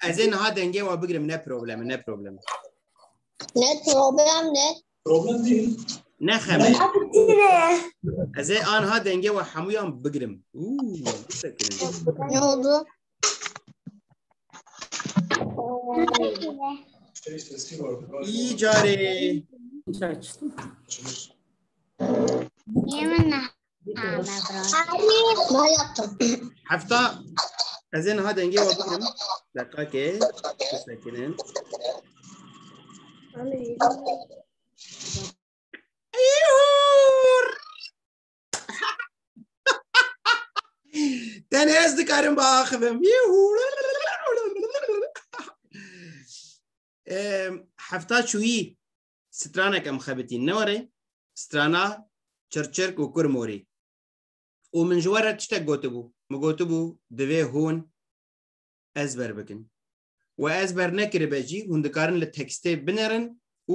از این ها دنگه و بگیرم نه پروبلم نه پروبلم نه Problem değil. نه خمه از این آنها دنگه و حمویان بگیرم ne oldu? Sesi vardı. ای جاره Ben yaptım. هفته از این ها دنگه و بگیرم دقیقه که سکنن Den ez dikarim ba axivim. حفتا چویی سترانه کم خبتی نوره سترانا چرچرک و کرموری و من جواره تشتک گوته بو مگوته بو دوه هون ازبر بکن و ازبر نکره بجی هندکارن لتکسته بنرن و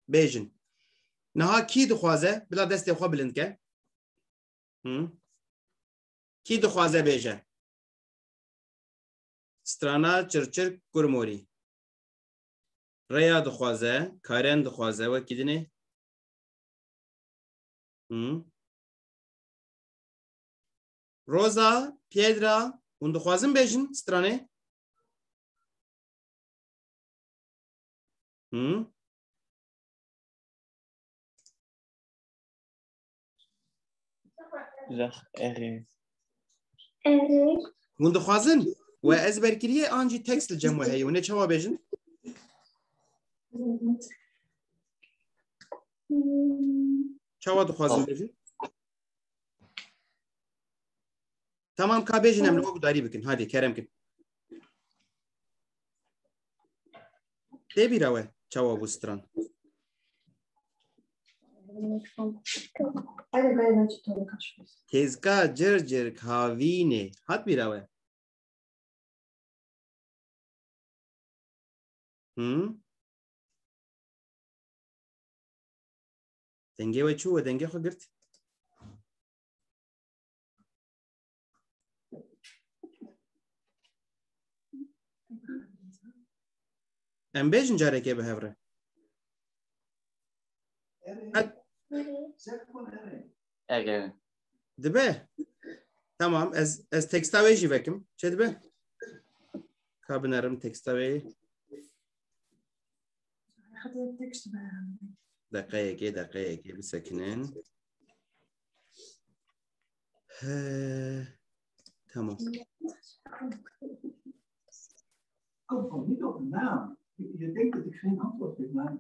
بیجن نها کی دخوازه بلا دست خواه بلند که کی دخوازه بیجه سترانا چرچرک کرموری ریا دخوازه کارن دخوازه و کی دنه روزا پیدرا اون دخوازم بیجن سترانه اون دخوازن و ازبر کریه آنجی تکست الجمع هی و نه چوا بیجن چوا دخوازن بیجن تمام کا بیجن هم لوگ داری بکن هادی کرم کن ده بیراوه چوا بوستران تزکا جرجر کاوینه هات بیراوه دنگه و چو و دنگه خو گرت ام بیجن جاره که به هفره دبه تمام از تکستاوی جی وکم چه دبه کابنرم تکستاوی دقیقه بسکنن تمام Kom gewoon niet op de naam. Je denkt dat ik geen antwoord heb, maar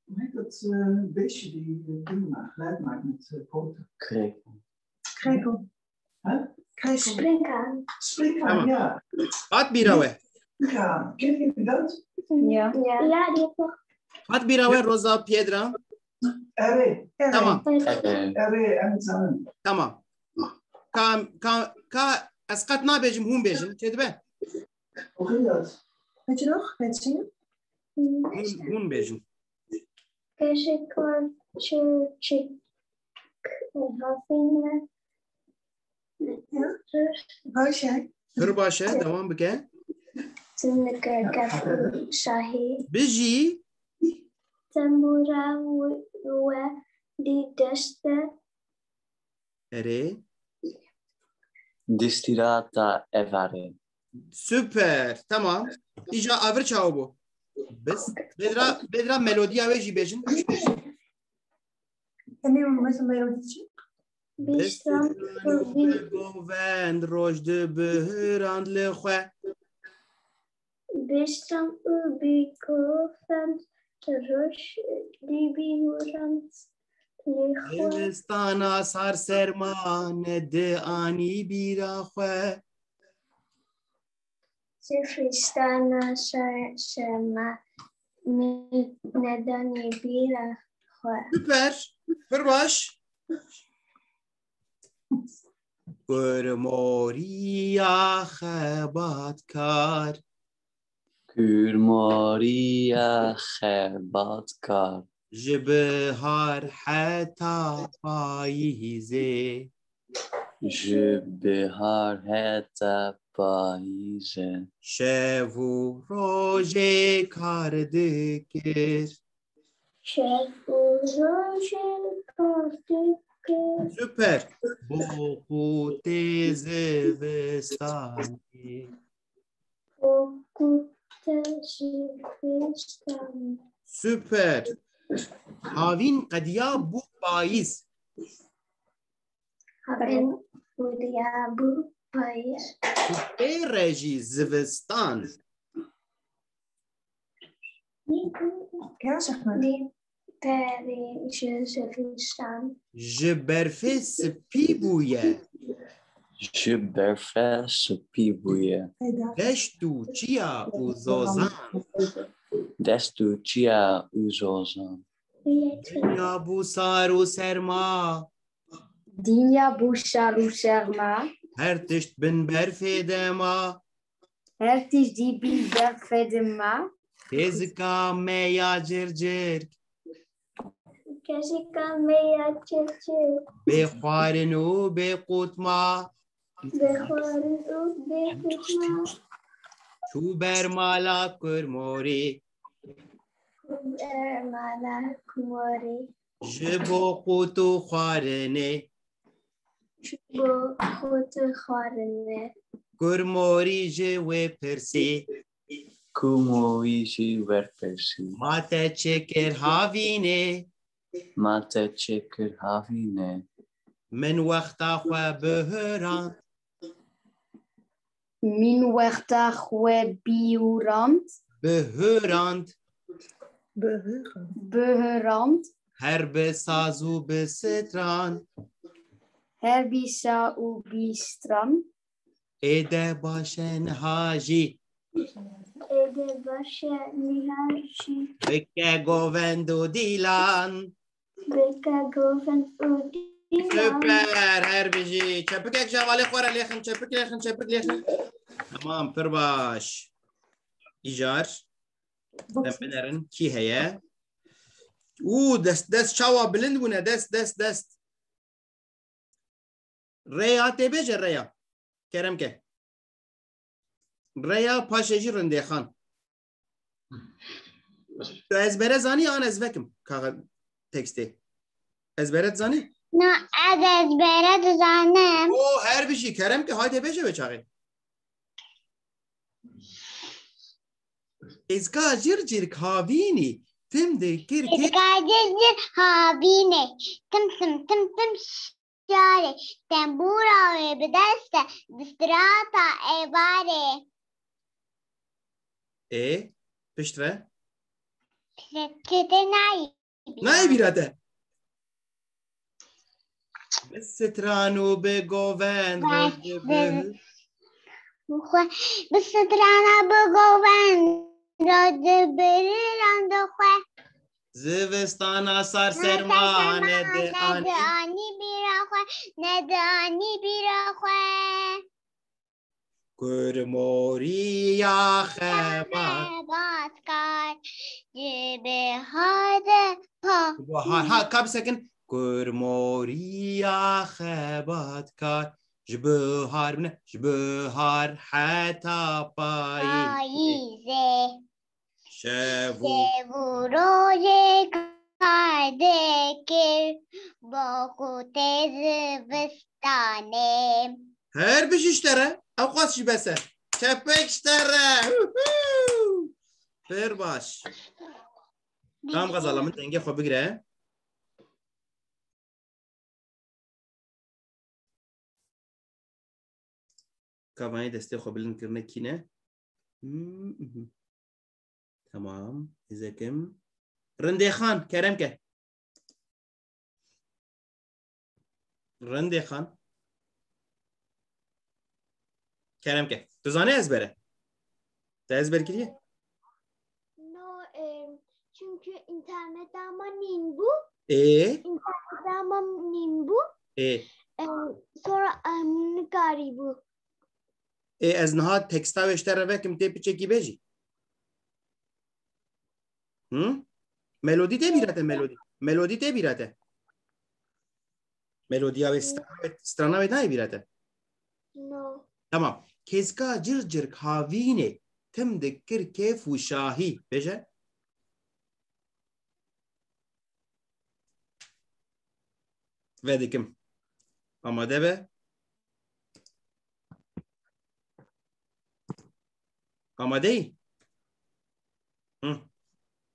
hoe heet dat beestje die dingen maakt, geluid maakt met poten? Krekel. Huh? Krekel. Springhaan. Springhaan, ja. Wat birawe? Springhaan. Ken je dat? Ja, die heb ik. Wat birawe Rosa Piedra? Tamam. Tamam. Ka asqat na bejim hun bejim çedbe. Hoe ging dat? Weet je nog? Weet je zingen? Hun bejim. Keşke çiçek hafine. Başak. Hırbaşa devam bike. Tınıka kapı şahi. Biji. Tambura ve dideste. Ere. Destilata evare. Süper. Tamam. İca avır çağı bu. Biz bedra melodiya ve jibejin. Eminim nasıl melodi? Bistan govend roj de behirand le xwe. Bistan ubi govend roj de behirand le xwe. Distana sar sermane de ani bira xwe. Sifristana şerma nedeni bira xwe. Süper. Hırbaş. Kurmoriya xebatkar. Kurmoriya xebatkar. Ji bihar heta payîzê. جبهار هتا پاییزه شو و روژه کار دکر شب و روز کار دکر سوپر بو قوت زوستانی با گوتش بستم سوپر هاوین قدیا بو پاییز هاوین بودیا بو پاییز رژی زوستان Ja, zeg maar. دی پری زوستان جبرفه سپی بویه جبرفه سپی بویه دشتو چیا و زوزان دستو چیا اوزوزان دنیا بو سار و سرما Dinja Busharu Sharma, هر تشت بن برفه دما Hertisch die Bilder Fedema, تزکا میا جرجر کسی کمی چه بخوارن و بقوتما بخوری و بکشم تو برمالا کرموری ملک موری جبو قوتو خوارنه با خود خارنه کرموری جوه پرسی کومویشی ورپرسی ماته چکر هاوینه ماته چکر هاوینه من وقتا خواه بهران Min Werta Hue Biurand, بهراند Beherand, هر بسازو بستران Herbisa Ubistran, ایده باشن هاجی ایده باشه نیهاشی بکه گووندو دیلان بکه گوفن او دیلان سوپر هر بجی چپک یک جوالی خوره لیخن چپک لیخن تمام پر باش ایجار دم بنرن کی هیا او دست شوا بلند بونه دست ریا تبیج ریا کرم که ریا پاشجی رنده خان تو ezbere zani an ezvekim kağa teksti ezberet zani نه از برات زنم o her bir şey kerem ki haydi beje be çağı ezka cir kavini tim de kir İzgacı habine tım şare tembura ve bedeste distrata evare piştre Çete nay nay birate bestranu be govend بسترانه بگوین را دبران دخواه zivistana sar sermane de ani ندانی بیراخواه ندانی بیراخواه kurmori ya kheba بات کار جبه هاده پا bahar ha kab sakin kurmori ya khebat kar jbihar hata payi پاییزه شبو روی کرده که با قوت زوستانه her bir şey işlere avukat şibese çepek işlere per baş tam kazalamın denge hobi gire kavani deste hobilin kirne kine tamam izekim rende khan kerem ke rende khan kerem ke tu zane ezbere te ezber kiriye No, çünkü internette ama nimbu, internette ama nimbu, sonra garibu. از نها تکستا و اشتر وکم تی پیچه کی بیجی ملودی تی بیراته ملودی تی بیراته ملودیا و سترانا و نای بیرده No. تمام کزکا جرجر کاوینه تم دکر کیف و شاهی بجه و دکم آماده به آماده ای؟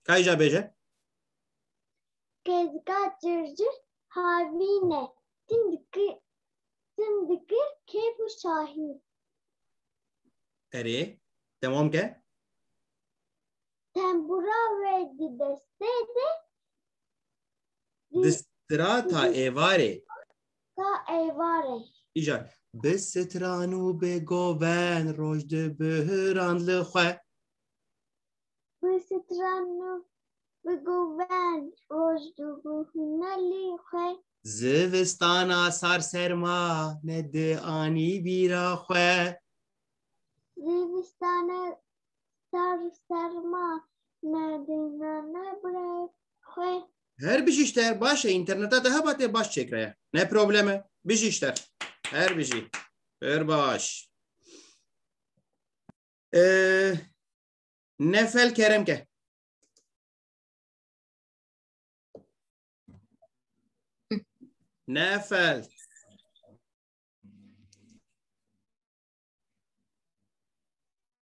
کای جا بجه؟ Kezga cırcır havine. Tımdıkır kefu şahi. اره تمام که؟ Tembura ve dideste de دسترا تا ایواره ta evare. ایجا بسترانو بگوون رشد بهران لخواه Bu stranu ve güven rojdu bu hünali khe. زوستانا سر سرما نده آنی بیرا خواه Zivistane sarma nedinane bre khe. Her bir şey işler başa internete daha batı baş çekreye. Ne problemi? Bir şey işler. Her bir şey. Her baş. Nefel Kerem ke. Nefel.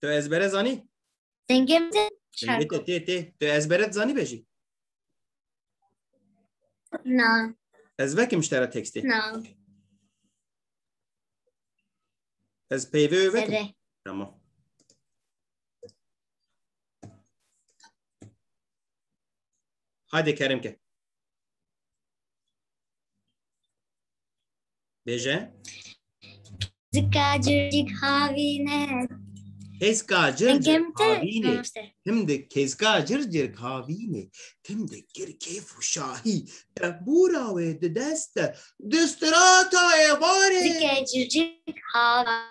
تو ezbere zani? Dengemde şarkı. Tu ezberet zani beji? No. Ezbek imştara teksti. No. Ez peyve övetim. Sere. Tamam. Hadi Kerim ke. Beje? Zikacıcık havine. Kezka cırcır kavine. İşte. Hem de kezka cırcır kavine. Hem de kirkefu şahi. Bura ve de deste. Destrata evare. Zikacıcık havine.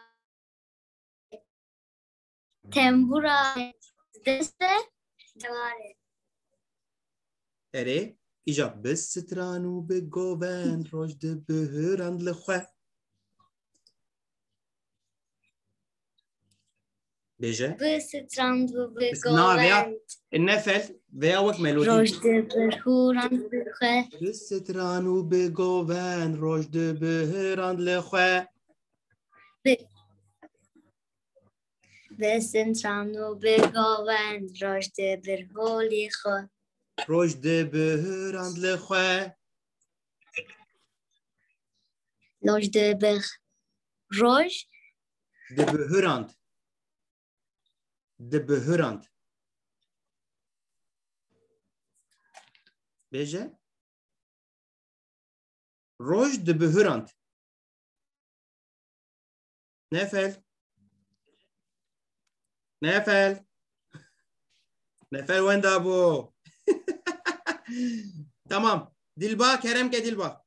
Tembura deste devare. Ere. İcab bestranu be goven rojde behörand lexwe. Beje. Bыстrandu Navya. Nefel veya vak melodi. Rojde berhuran bekhe. Bestranu be goven rojde behörand lexwe. Bыстrandu begoven rojde berholi khe. Rojde behörand lexwe. Lojde ber roj De behörand. De behörand. Beje. Roj de behörand. Nefel. Nefel. Nefel wenda bu. Tamam. Dilba Kerem ke Dilba.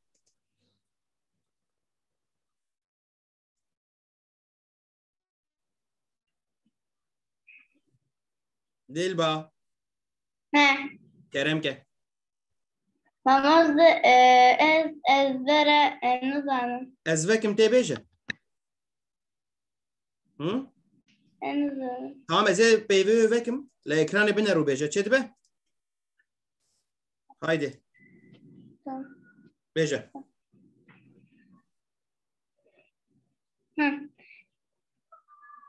Dilba. Ne? Kerem ke. Namazda ezbere nizanım. Ezvekim te beje. Hı? Nizanım. Tamam eze peyve vekim. La ekranı bineru beje. Çedbe. Haydi. Tamam. Beje.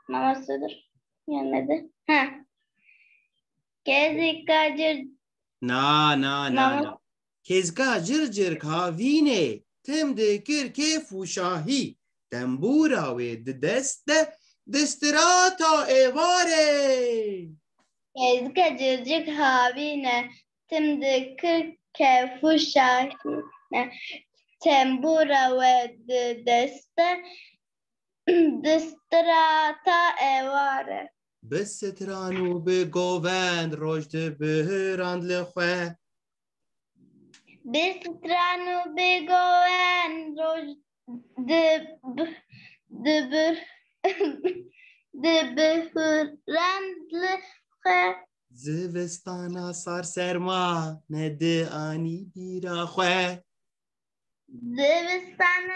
Namazdadır. Gelmedi. Gezikacır. Na. Kezka cırcır kavine. Tem de kir kefu şahi. Tembura ve de deste. Destrata evare. Gezikacırcık havine. Timdi kırk kefu şahine. Tembura ve deste. Distrata evare. Bestranu be goven rojde behörand lexwe. Bistranu begoen roj de behurandlı Zivestana sar serma. Nede ani bira xwe. زمستان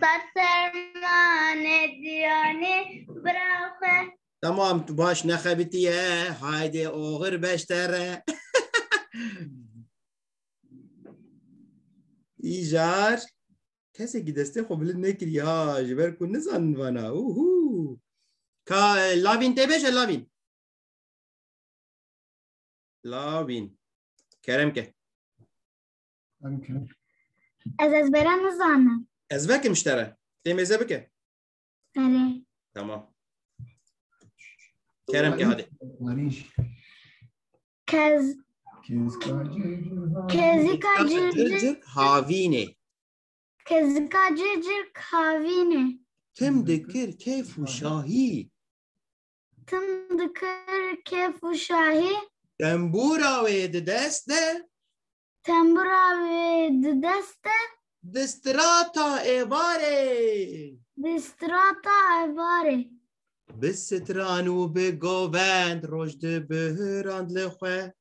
سرسرمانه دیانی براخه. تمام تو باش نخبتیه هایدی اوغر بشتره ایجار کسی که دسته خب بلد نکری ها جبر کن نزن وانا اوهو که لاوین تی بشه لاوین کرم که از برن نزانم. از وکم اشتره تیمیزه بکه آره. تمام کرم که هاده کزیکا جرجر هاوینه کزیکا جرجر کاوینه. کم دکر کیف و شاهی تم دکر کیف و شاهی تنبورا و دسته تنبورا و دسته دستراتا ایواره دستراتا ایواره بستران و بگووند رشد بهراند لخواه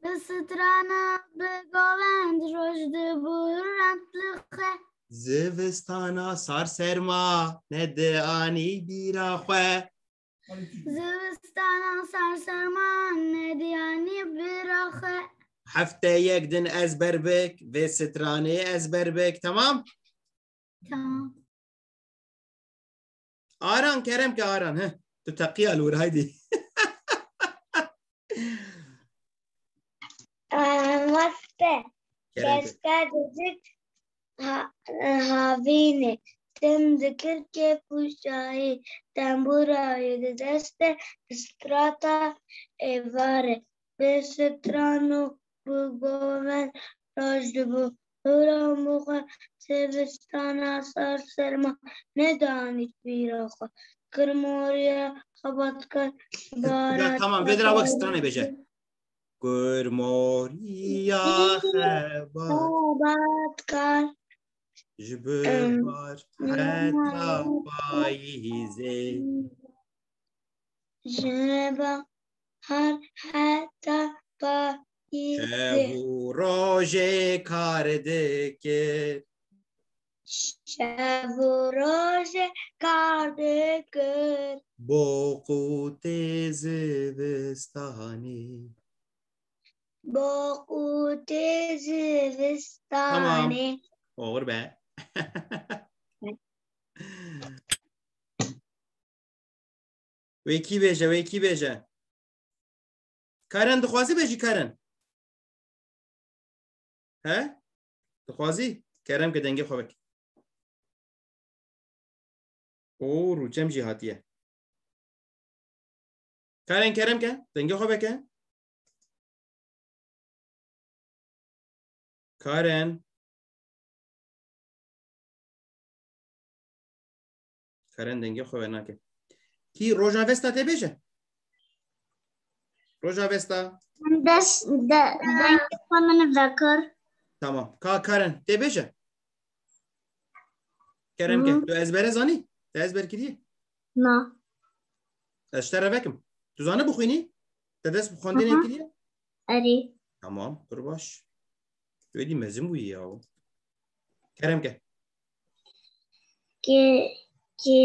بسترانا بگووند رشد بهراند لخواه زوستانا سار سرما نده آنی بیرا خواه زوستانا سرسرمان ندیانی براخه. هفته یک دن از بربک و سترانه از بربک تمام؟ تمام. آران کرم که آران ها تو تقیه الور هایدی مسته کشکا جزک هاوینه تم دکر که پوشایی تنبورای دسته استراتا ایواره بسترانو بگوون راجد بو هورا موقع سوستانا سار سرما ندانید بیراخوا کرموریا خبات کن بارات تمام بدرا وقت سترانه بشه کرموریا خبات کن جبار حتا پاییزه جبار حتا پاییزه شبو روژه کار دکر شبو روژه کار دکر با قوت زوستانی با قوت زوستانی آور به ویکی بیشه کارن دخوازی بشی کارن ها دخوازی کرم که دنگه خوبک او رو چم جهاتیه کارن کرم که دنگه خوبکه کارن دنگه خوبه نکه کی روژا وستا تی بیشه روژا وستا دست دنگ خواهن وکر. تمام کارن تی بیشه کرم که تو ازبر زانی تو ازبر کریه نه اشتره وکم تو زانه بخوینی تا دست بخوندی نیم کریه اری تمام برو باش تو ایدی مزیم بویی یا کرم که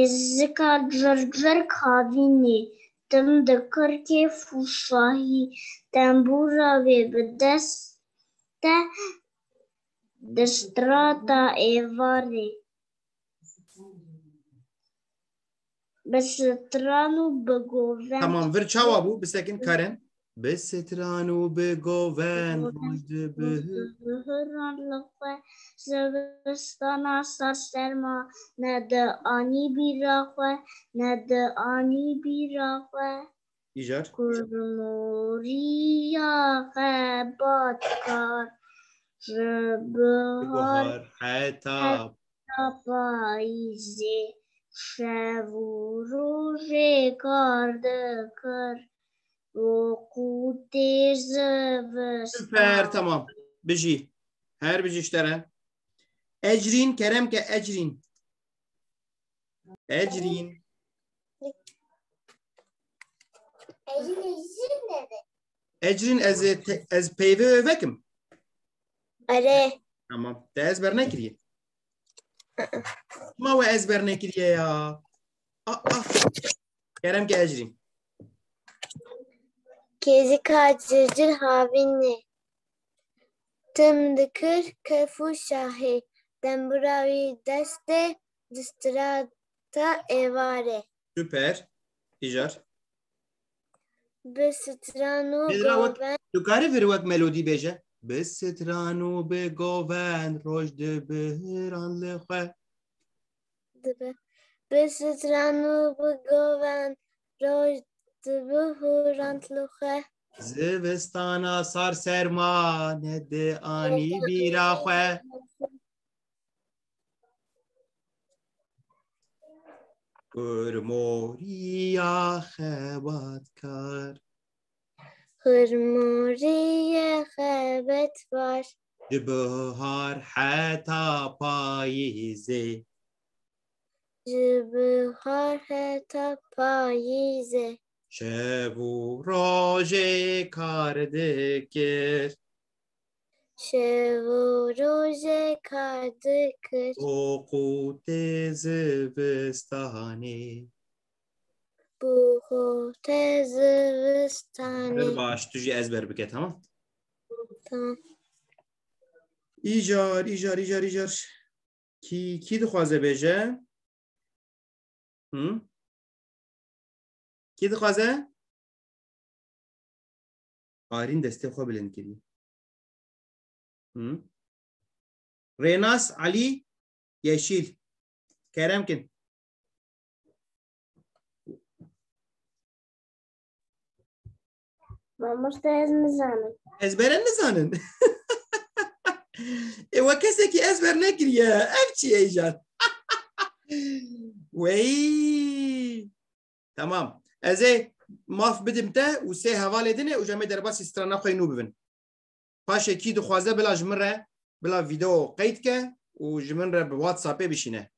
زکا جرجر کاوینه تم دکر که فوشاهی تنبورا و بدست دستراتا ایواره بسترانو بگوون تمام ور چاوا بو بسکن کارن بسترانو بگوون روزده بهران لخواه زوستانا سر سرما نده آنی بیراخواه ایجار کرموریا خبات کار بهار حتا پاییزه شب و روژه کار دکر و قوت سپر زوستان. تمام بجی هر بجی اشتره اجرین کرم که اجرین اجرین از پیوه وکم آره تمام ده ازبر نكريه ما هو ازبر نكريه يا كرم كاجري Kezi kaçırcır havini. Tüm dikir kefu şahi. Demburavi deste distrata evare. Süper. İcar. Bestranu Pedra goven. wek tu kari vir wek melodi beje. Bestranu be goven roj de behran le xwe. Bestranu goven. Roj de hurant luxe. Zivistana sar serma ne de ani bira xwe. Urmoriya xebat kar. Hırmuriye xebet var. Ji bihar heta payîzê. Ji bihar heta payîzê. Şev û rojê kar dikir. Şev û rojê kar dikir. O qûtê zivistanê. Bu xwe zivistanê. Baş tu jî ezber bike tamam. Tamam. İcar. Kî dixwaze bêje? Kî dixwaze? Arîn destê xwe bilind kiriye. Rênas Alî Yeşîl. Kerem kin. Mamoste ez nizanim. Ezberen nizanin. Ewa kesekî ezber nekiriye. Ev çi ye îcar? Wey. Tamam. Ez ê maf bidim te û sê hevalê dinê û em ê derbasî strana xwe nû bibin. Paşê kî dixwaze bila ji min re bila vîdeo qeyd ke û ji min re bi WhatsAppê bişîne.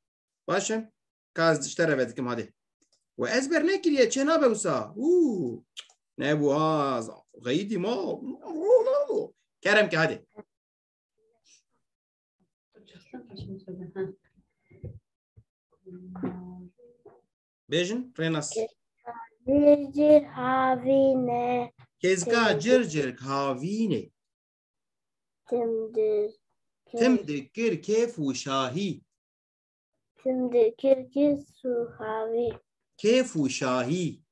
Baş e? Ka ez ji te re vedikim hadê. We ezber nekiriye çê nabe wisa? Ne bu az. Qeydî ma. Kerem ki hadi. Bejin Renas. Circir havine. Kezka circir havine. Tim dikir keyf û şahî. Tim dikir su havi. Keyf û şahî.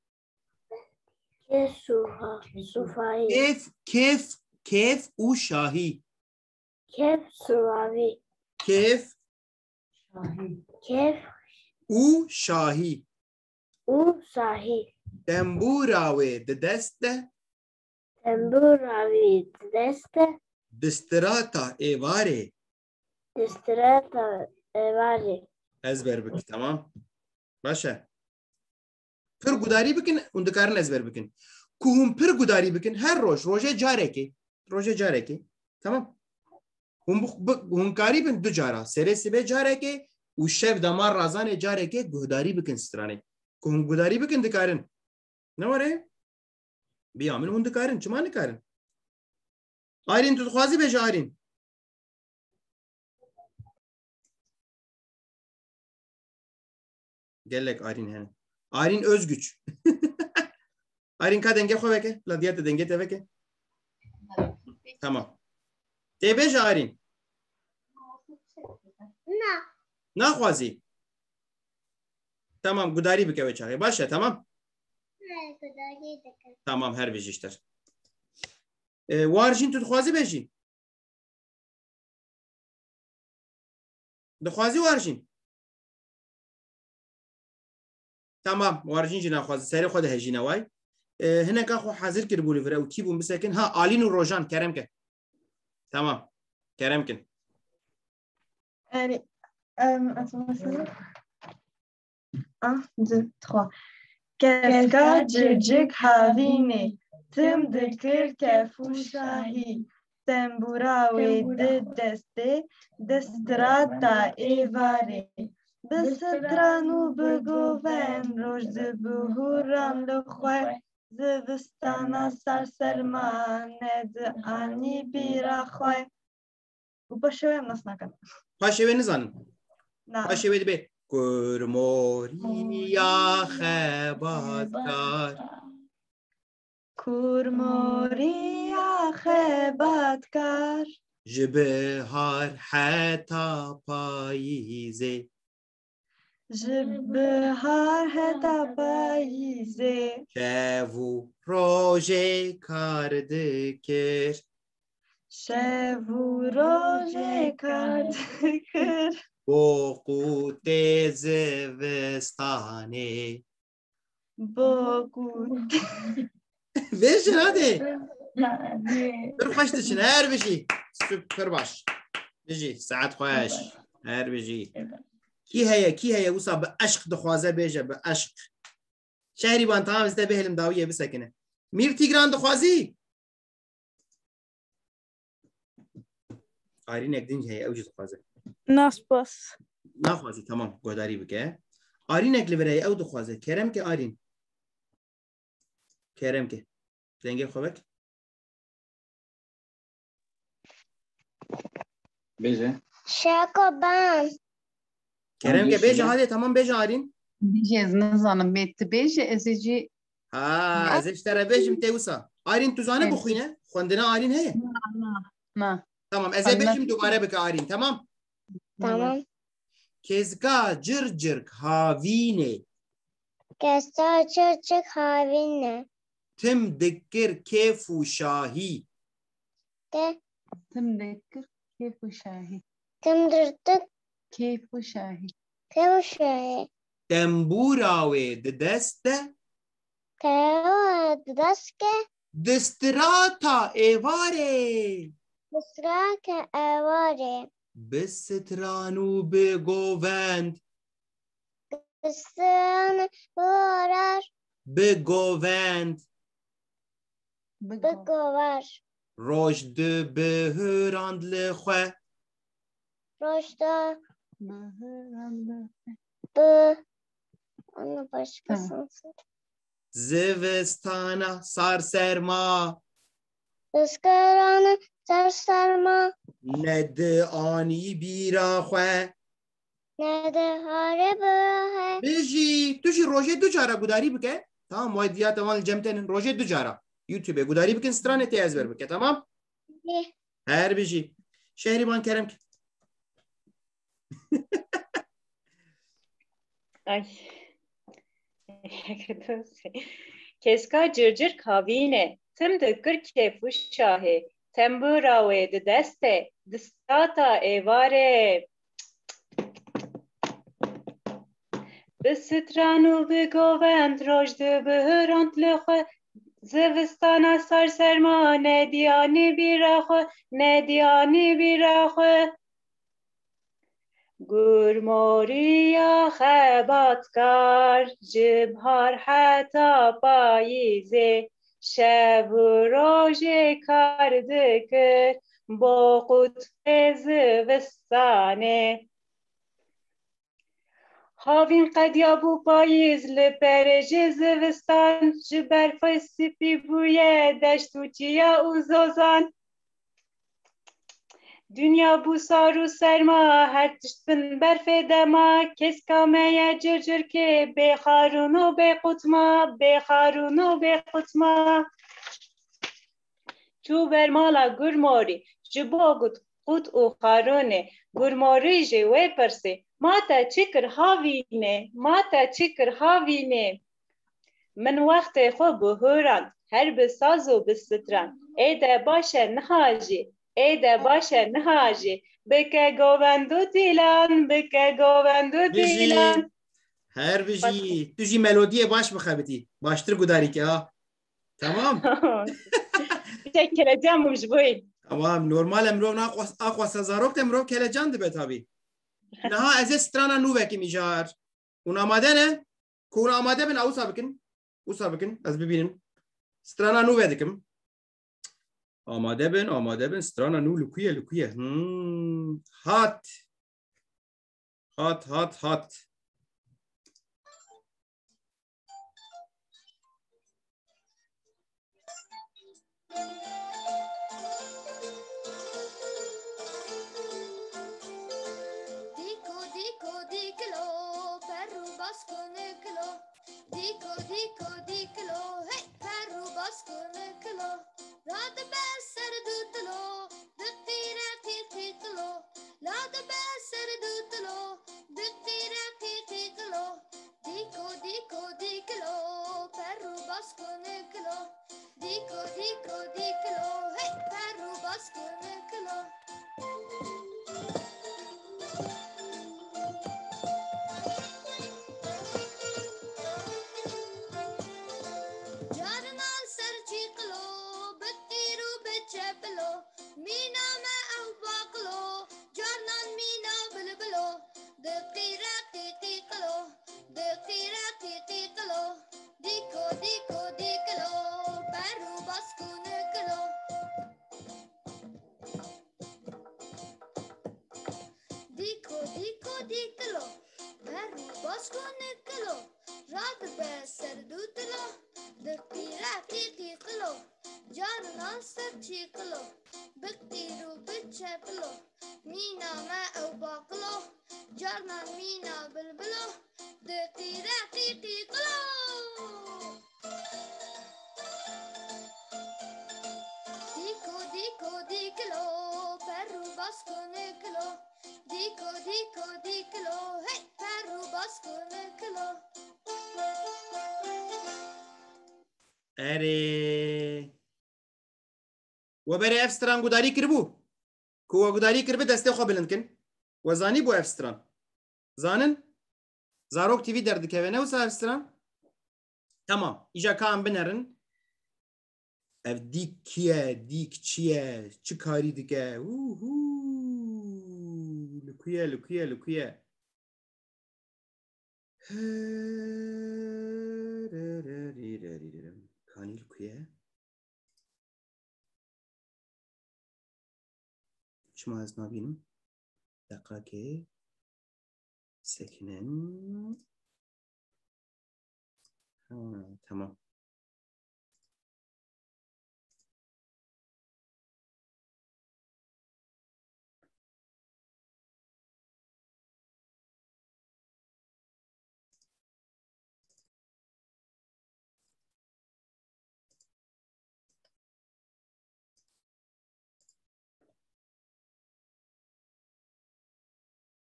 Sufayı. Keyf û şahî. Kef suavi. Keyf Kef û şahî. u sahi. Tembûra wê di dest de. Temburavi deste. Di strata êvarê. Distrata evari. Ezber bik tamam. Baş e. Pir gudarî bikin û dikarin ezber bikin. Ku hûn pir gudarî bikin her roj rojê carekê. Tamam. Hûn karî bin du cara. Serê sibê carekê û şev damar razanê carekê guhdarî bikin stranê. Ku hûn gudarî bikin dikarin. Ne were? Biya min hûn dikarin. Çima nikarin? Arîn tu dixwazî bêje Arîn. Gelek Arîn hene. Arîn Özgüç. Arîn ka denge xwe veke. La diğer de denge te veke. Tamam. Tê bêje Arîn. Naxwazî. Tamam gudarî bike ve çaxê. Baş e tamam. Tamam her bêjî işter. Warjîn tu dixwazî bêjî. Dixwazî warjîn. Tamam warjîn jî naxwazî. Serê xwe de hejîne way. Hineka xwe hazir kiribû li vir ew kî bûn bisekin. Ha Alîn û Rojan kerem ke. Tamam. Kerem kin. Allez, attends, 1, 2, 3. Keska circik havine, tim dikir kefu şahi, tembura ve de deste, destrata evare, destranu begoven, roj de buhuran lxwe, zivistana sar serma, ned ani bira xwe. و باشه هم ناس نکن پاشوه نزانن نه پاشوه به کرموریا خباتکار کرموریا خباتکار جبهار حتا پاییزه جبهار هتا پاییزه شو روژه کار دکر شب و روز کار دکر با قوت زوستانه با گود بشه نده بر خوش دچین هر بشی سپر باش بجی ساعت خوش هر بجی کی هیا وصا به عشق دخوازه بیجه به عشق شهری بان تمام است به هلم داویه بسکنه میر تیگران دخوازی آرین اکدین هیا اوج دخوازه ناس باس نخوازی تمام گوداری بکه آرین اکلی برای او دخوازه کرم که آرین کرم که دنگه خوبک بیجه شاكوبان کرم که بیجه هاده تمام بیجه آرین بیجه از نزانم بیت بیجه از ایجی ازش ترى بيجم تيوسا آرين توزانه بخوينه خوندنا آرين هي نه تمام ازي بيجم دوباره بك آرين تمام تمام كزكا جرجرك هاوينه كستا چرچك هاوينه تم دكر كيف وشاهي تم ذكر كيف وشاهي تم درتك كيف وشاهي كيف شاهي تنبوراوي دسته كيف دسكه دستراتا ايواري بسراك اواري بسترانو بگووند بسران بورار بگووند بگوار روشد بهراند لخواه رشدا ب انا باش بسنسد زوستانا سرما بسکران سرما ند آنی بیرا خواه نده هاره براه بجی توشی روژه دو جاره گوداری بکه تمام مایدیات اول جمتن روژه دو جاره یوتیوب گوداری بکن سترانه تی ازبر بکه تمام هر بجی شهری بان کرم که Ay. Keska cırcır kavine, tım dıkır kefu şahe, temburawe de deste, distata evare. Bistranu begovend rojde behörant leche, zevistana sarserma, nediyani birache, nediyani birache. گرماریا خباتکار جبهار حتا پاییزه شب و روز کار دکر با قطب زوستانه هاوین قدیابو پاییز لپرج زوستان جبرف سپی بویه دشتو چیا اوزوزان Dünya bu saru serma her tiştin berfe dema kes kameye cırcır ke be harunu be kutma be harunu be kutma çu vermala gurmori jibogut kut u harune gurmori je ve perse mata çikir havine mata çikir havine من وقت خو بهوران her bir sazo bistran ede başa nahaji Ede başa nahaji beke govendu dilan beke govendu dilan her biji tuji melodiye baş bخبتی baştır gudari ki ha tamam teşekkür ederim mujboy tamam normal emro aqua sazarok emro kelecan dibe tabi naha ez strana nu veki mijar un amade ne kun amade ben usabikin az bibinin strana nu vedikim آماده بن سترانا نو لکویه هات دیکو دیکو دیکلو هی پر رو باز کنه کلو راد به سر دوتلو دقیره قیقی کلو لاد به سر دوتلو دقیره قیقی کلو دیکو دیکو دیکلو پر رو باز کنه کلو دیکو دیکو دیکلو هی پر رو باز کنه کلو جارنا سر چیقلو بطیرو بچپلو مینا ما او باقلو جارنا مینا بلبلو دقیره قیقی قلو دقیره قیقی قلو دیکو دیکو دیکلو برو باسکونه کلو دیکو دیکو دیکلو برو باسکونه کلو راد به سر دوتلو دقیره قیقی قلو جارنا سر چیقلو بطیرو بچپلو مینا ما او باقلو جارنا مینا بلبلو دقیره قیقی قلو دیکو دیکو دیکلو پرو باسکونه کلو دیکو دیکو دیکلو هی پرو باسکونه کلو اره و برای اف ستران گوداری کربو کو گوداری کربه دسته خو بلند کن و زانی بو اف ستران زانن زاروک تیوی دردکوینه و سا اف ستران tamam ایجا کام بنرن اف دیک کیه دیک چیه چی کاری دیگه لکویه لکویه لکویه کانی لکویه شما از نبینم دقیقه سکنن tamam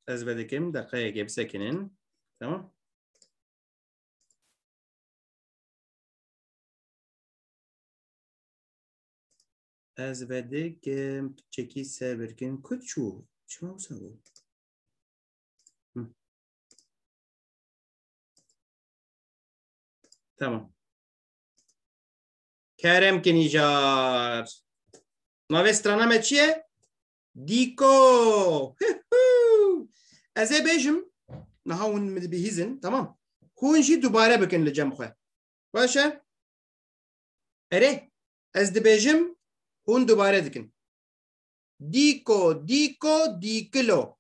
از بدکم دقیقه بسکنن tamam از بدکم چکی سربرکن کد چو چما وسابو tamam Kerem Kinijar ناوی استرانامه چیه؟ دیکو از بیجم نهاون مدبهیزن تمام هون جی دوباره بکن لجم خواه باشه؟ اره از دبیجم هون دوباره دکن دیکو دیکو دیکلو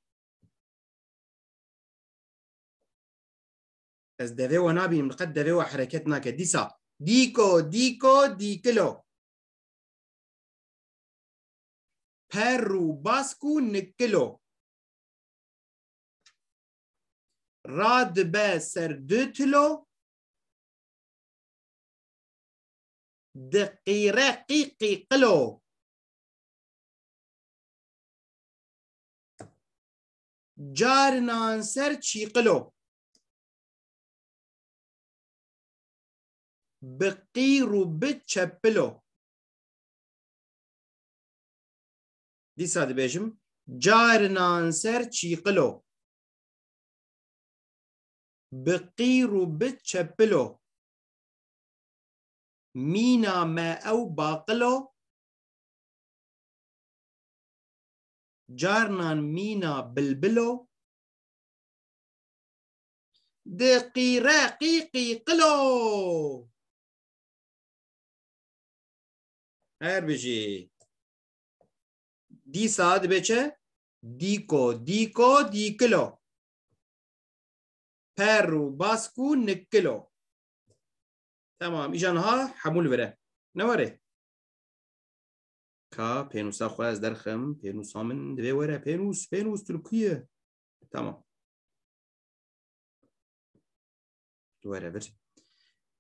از دوی و نابیم لقد دوی و حرکت ناکد دیسا دیکو دیکو دیکلو پرو باسکو نکلو راد به سر دوتلو دقیره قیقی قلو جارنان سر چی قلو بقیرو بچپلو دی ساده بیشم جارنان سر چی قلو بقیرو بچپلو مینا ما او باقلو جارنان مینا بلبلو دقیره قیقی قلو هر بجی دی ساعت بچه دیکو دیکو دیکلو پرو باسکو نکلو تمام ایجانها حمول بره نواره کا پینوسا خواه از درخم پینوسا من دوی وره پینوس ترکیه تمام دواره بر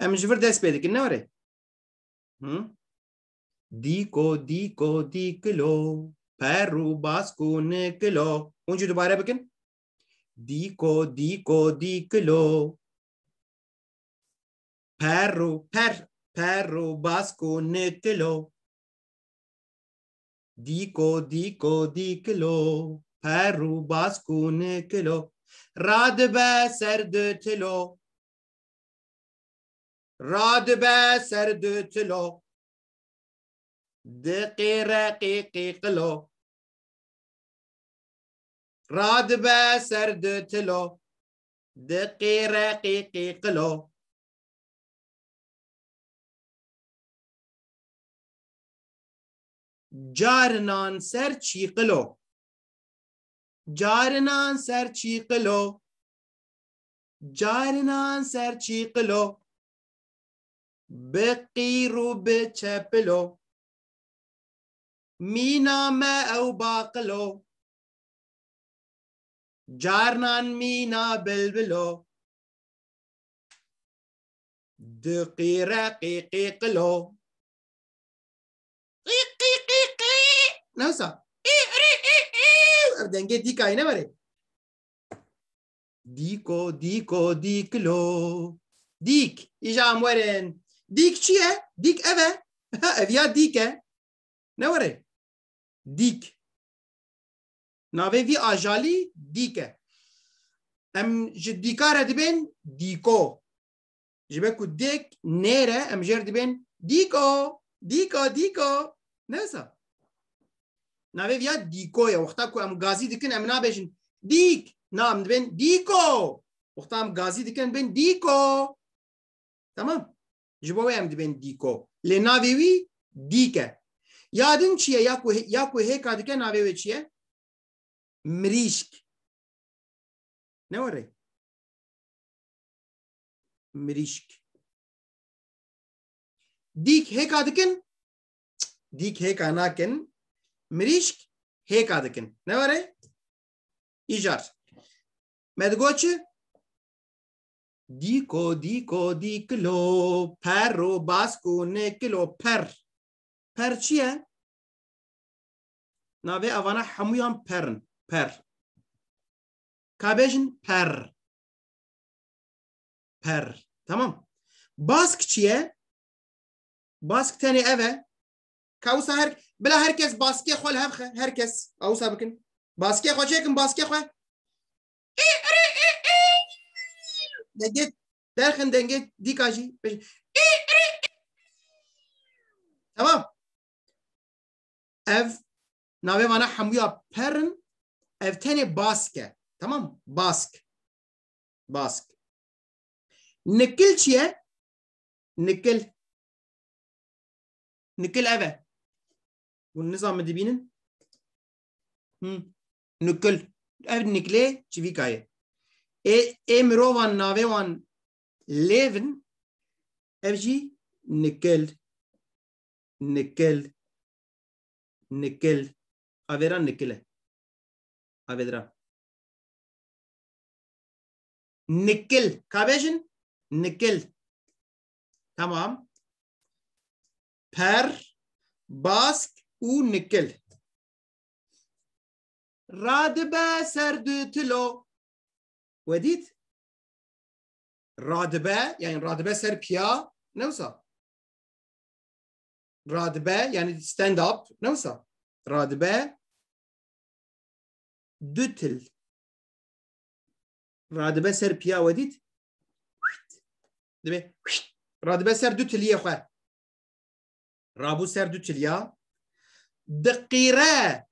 ام جبر دست پیدا کن نوره دیکو دیکو دیکلو پرو باسکو نکلو اونجا دوباره بکن دیکو دیکو دیکلو پرو باسکو نکلو دیکو دیکو دیکلو پرو باسکو نکلو راد به سرد تلو راد به سرد تلو دقی رقیقی قلو راد به سرد تلو دقی رقیقی قلو جارنان سر چی قلو جارنان سر چی قلو جارنان سر چی قلو بقی رو بچپلو مینا ما او باقلو جارنان مینا بلبلو دقی رقیقی قلو نوسا دنگه دیک آینه بره دیکو دیکو دیکلو دیک ایجا امورن دیک چیه؟ دیک اوه اویا دیکه نوره دیک ناوه وی آجالی دیکه ام جدیکاره دبین دیکو جبه که دیک نیره ام جر دبین دیکو دیکو دیکو نوسا ناوه ویا دیکو یا وقتا که ام گازی دکن ام نابشن دیک نام دبین دیکو وقتا ام گازی دکن بین دیکو تمام جبوه ام دبین دیکو لی ناوه وی دیکه یادن چیه یا که هیکا دکن ناوه وی چیه مریشک نوره مریشک دیک هیکا دکن دیک هیکا ناکن مریشک هیکا دکن نوره ایجار مدگو چه دیکو دیکو دیکلو پر رو باسکو نکلو پر چیه ناوه اوانا همویان پرن پر کابیجن پر تمام باسک چیه باسک تاني اوه كاوسا بلا هركس باسكي خو الهبخه هركس اوسا بكن باسكي خو شيكن باسكي خو دقيت داخل دقيت ديكاجي تمام اف ناوي وانا حمويا بيرن اف تاني باسكه تمام باسك نكل چيه نكل اوه والنظام دي بينن نكل اف نكله چوي كايه اي مروان ناوي وان ليفن اف جي نكل افيرا نكله افيدرا نكل كابيجن نكل تمام پر باسك و نكل رادبه سرد تلو وديت رادبه يعني رادبه سر بيا نوسا رادبه يعني stand up نوسا رادبه دوتل رادبه سر بيا وديت دبي رادبه سر دوتل يا خو رابو سر دوتل يا دقيره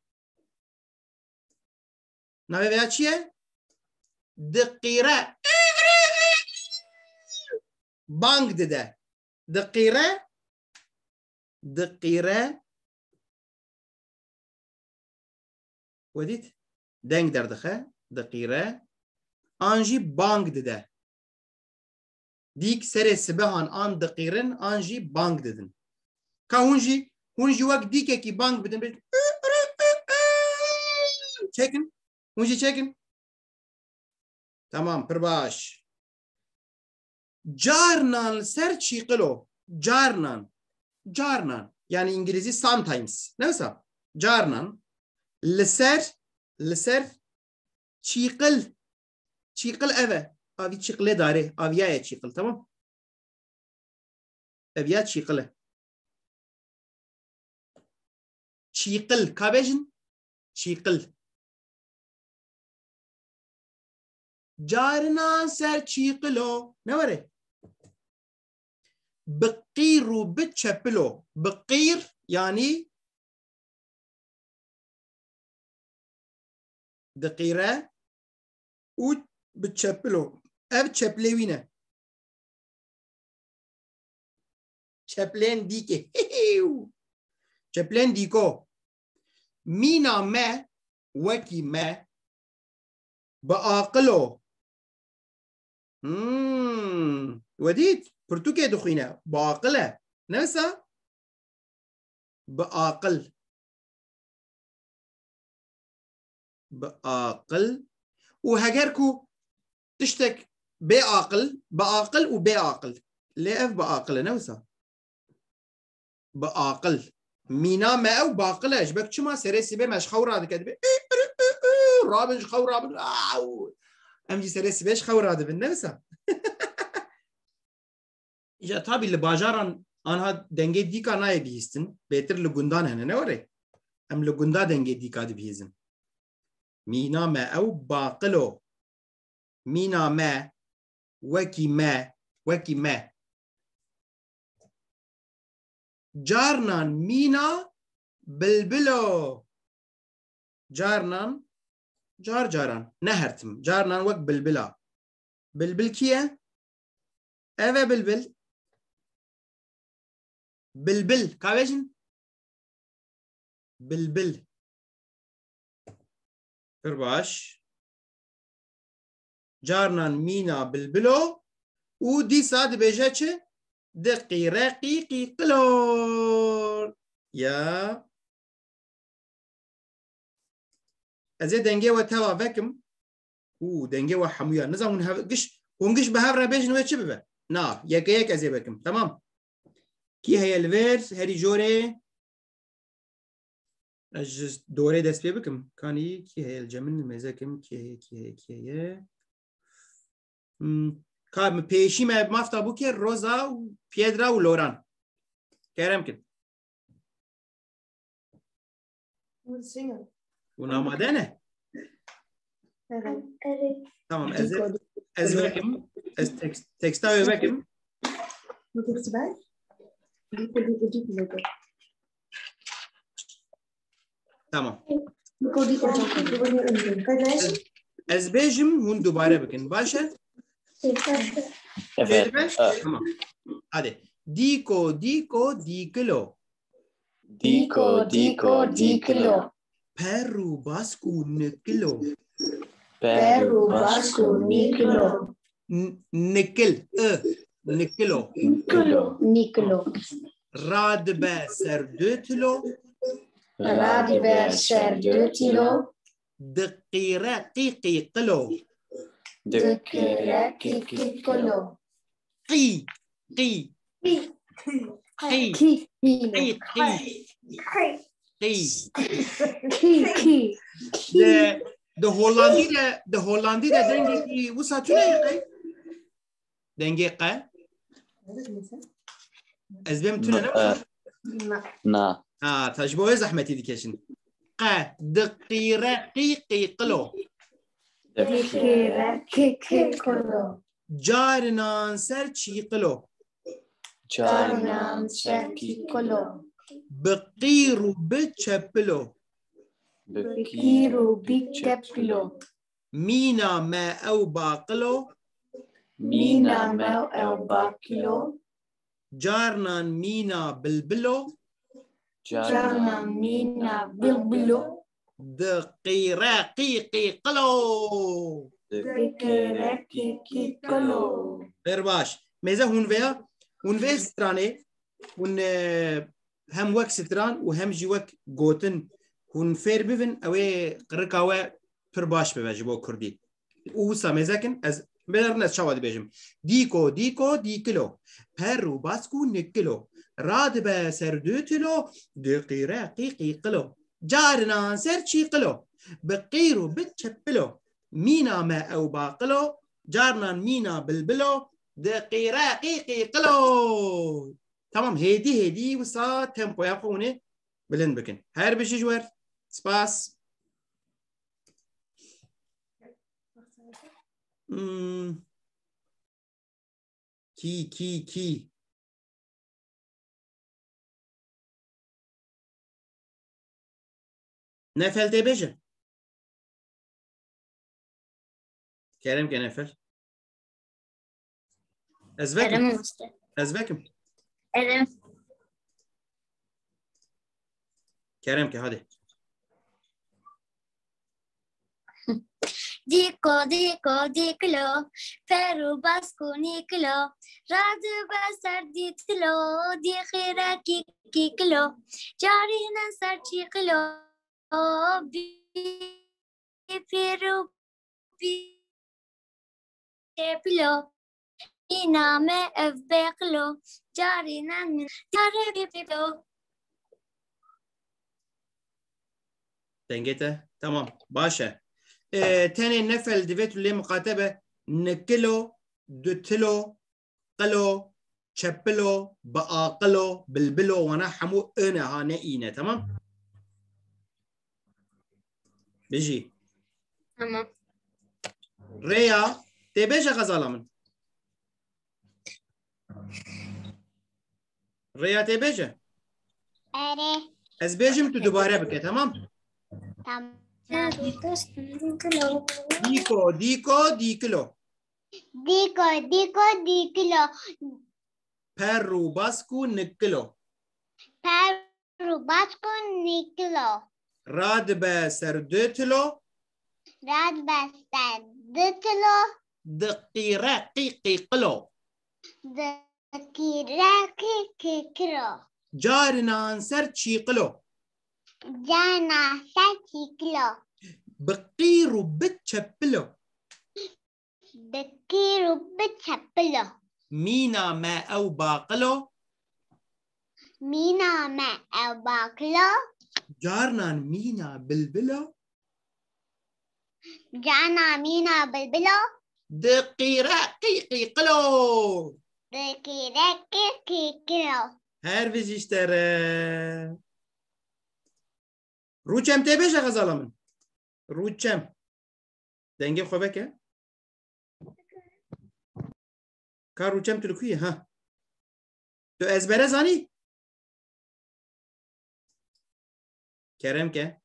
ناوي بیا چیه دقيره بانگ دده دقيره وديت دنگ دردخه دقيره آنجی بانگ دده دیک سر سبهان آن دقیرن آنجی بانگ ددن که هونجی وقت دیکه کی بانگ بدن بید چکن هونجی چکن تمام پر باش Carnan ser çiqilo. Carnan. Yani İngilizce sometimes. Neyse. Carnan. Liser çiqil. Çiqil eve. Avi çiqile dare. Aviyaya çiqil. Tamam. Aviya çiqile. Çiqil. Kabejin. Çiqil. Carnan ser çiqilo. Ne var? Bqiru bitçepilo. Bqir yani دقيرة و بتشبلو اف تشبلوينه تشبلين ديكي تشبلين ديكو مينا ما وكي ما بآقلو وديت برتوكي دخينة بآقلة نفسها بآقل بآقل وهجركو تشتك بعقل وبعقل ليه بعقل نوسا بعقل مينا ما او بعقل اجبك شو ما سرسي به مش خور هذا كده رابن خور رابن امجي سرسي بيش خور هذا بالنوسا يا tabi اللي باجارن انها دنگه ديكا ناي بيستن بهتر لغوندان هنا نوري ام لغوندا دنگه ديكا دي بيزن مينا ما أو باقلو مينا ما وكي ما جارنان مينا بلبلو جارنان جاران نهرتم جارنان وك بلبلا بلبل كيه أفا بلبل كابيشن بلبل باش جارنا مينا بلبلو ودي صاد بيجاتش دقي رقيقي قلور يا ازي دنگه و توا فكم دنگه و حمويا نزا هنقش بهافرا بيجن ويتش ببا نا يك ازي بكم تمام كي هي الفيرس هري جوري أجلس دوري دست بيه بكم كاني كي هي الجمل مزاكم كي هي كام بيشي ما مافتا بو كي روزا و بيدرا و لوران كيرم كده ونامادنه تمام از بكم از تكستاوي بكم تمام از بيجم هون دوباره بكن باشد تمام هذا ديكو ديكلو perru basku niklo niklo radbe serdutlo دقيرة قيقي قلو de Hollandi de denge ki wusa tune yaqay denge qa ezbem tune na tajbo zahmeti dikeşin qa daqira qiqi qlo jarnan ser çi qlo بقيرو بتشبلو مينا ما أو باقلو جارنا مينا بلبلو دقيرة قيقي قلو غير باش ماذا هون في ستراني هون هم وك ستران وهم جي وك جوتن هون فير بفن اوي قرقاوه پر باش بباش بو كردي او سامزكن از بلرنس شوادي بيجم ديكو ديكو ديكلو بيرو باسكو نكلو راد بسر دوتلو دقيرة قيقي قلو جارنا سرشي قلو بقيرو بتشبلو مينا ما أو باقلو جارنا مينا بلبلو دقيرة قيقي قلو تمام هيدي وصا تيمبو يقوني بلن بكن هير بشي جوار سباس كي نفل دي بيجن كريم كنفل أزبكم كريم كهذه ديكو ديكو ديكلو فارو باسكو نيكلو راد بسر ديتلو دي خيرا كي كلو جاري هنا سر كيلو بي فيرو بي بلو إنا ما أفبقلو جاري نان جاري بيبلو تنجيته تمام باشا تاني نفل دفيتو اللي مقاتبة نكلو دوتلو قلو شبلو بقاقلو بلبلو ونحمو انا هانئينا تمام بيجي تمام ريا تبيجا غزالة من ريا تبيجا أري أزبيجم تدوباره بك تمام ديكو ديكو ديكلو ديكو ديكو ديكلو بيرو باسكو نكلو بيرو باسكو نيكلو راد بسر دوتلو راد بسر دوتلو دقيرة قيقي قلو دقيرة قيقي قلو جارنا سر قلو جانا سر قلو بقيرو بتشبلو بقيرو بتشبلو مينا ما أو باقلو مينا ما أو باقلو جارنا مينا بلبلو جانا مينا بلبلو دقيرة قيقي قلو دقيرة قيقي قلو هر بجيشتر روچم تبيش غزالة من روچم دنگه خوبه که کار روچم تلوکیه ها تو ازبره زانی کرم که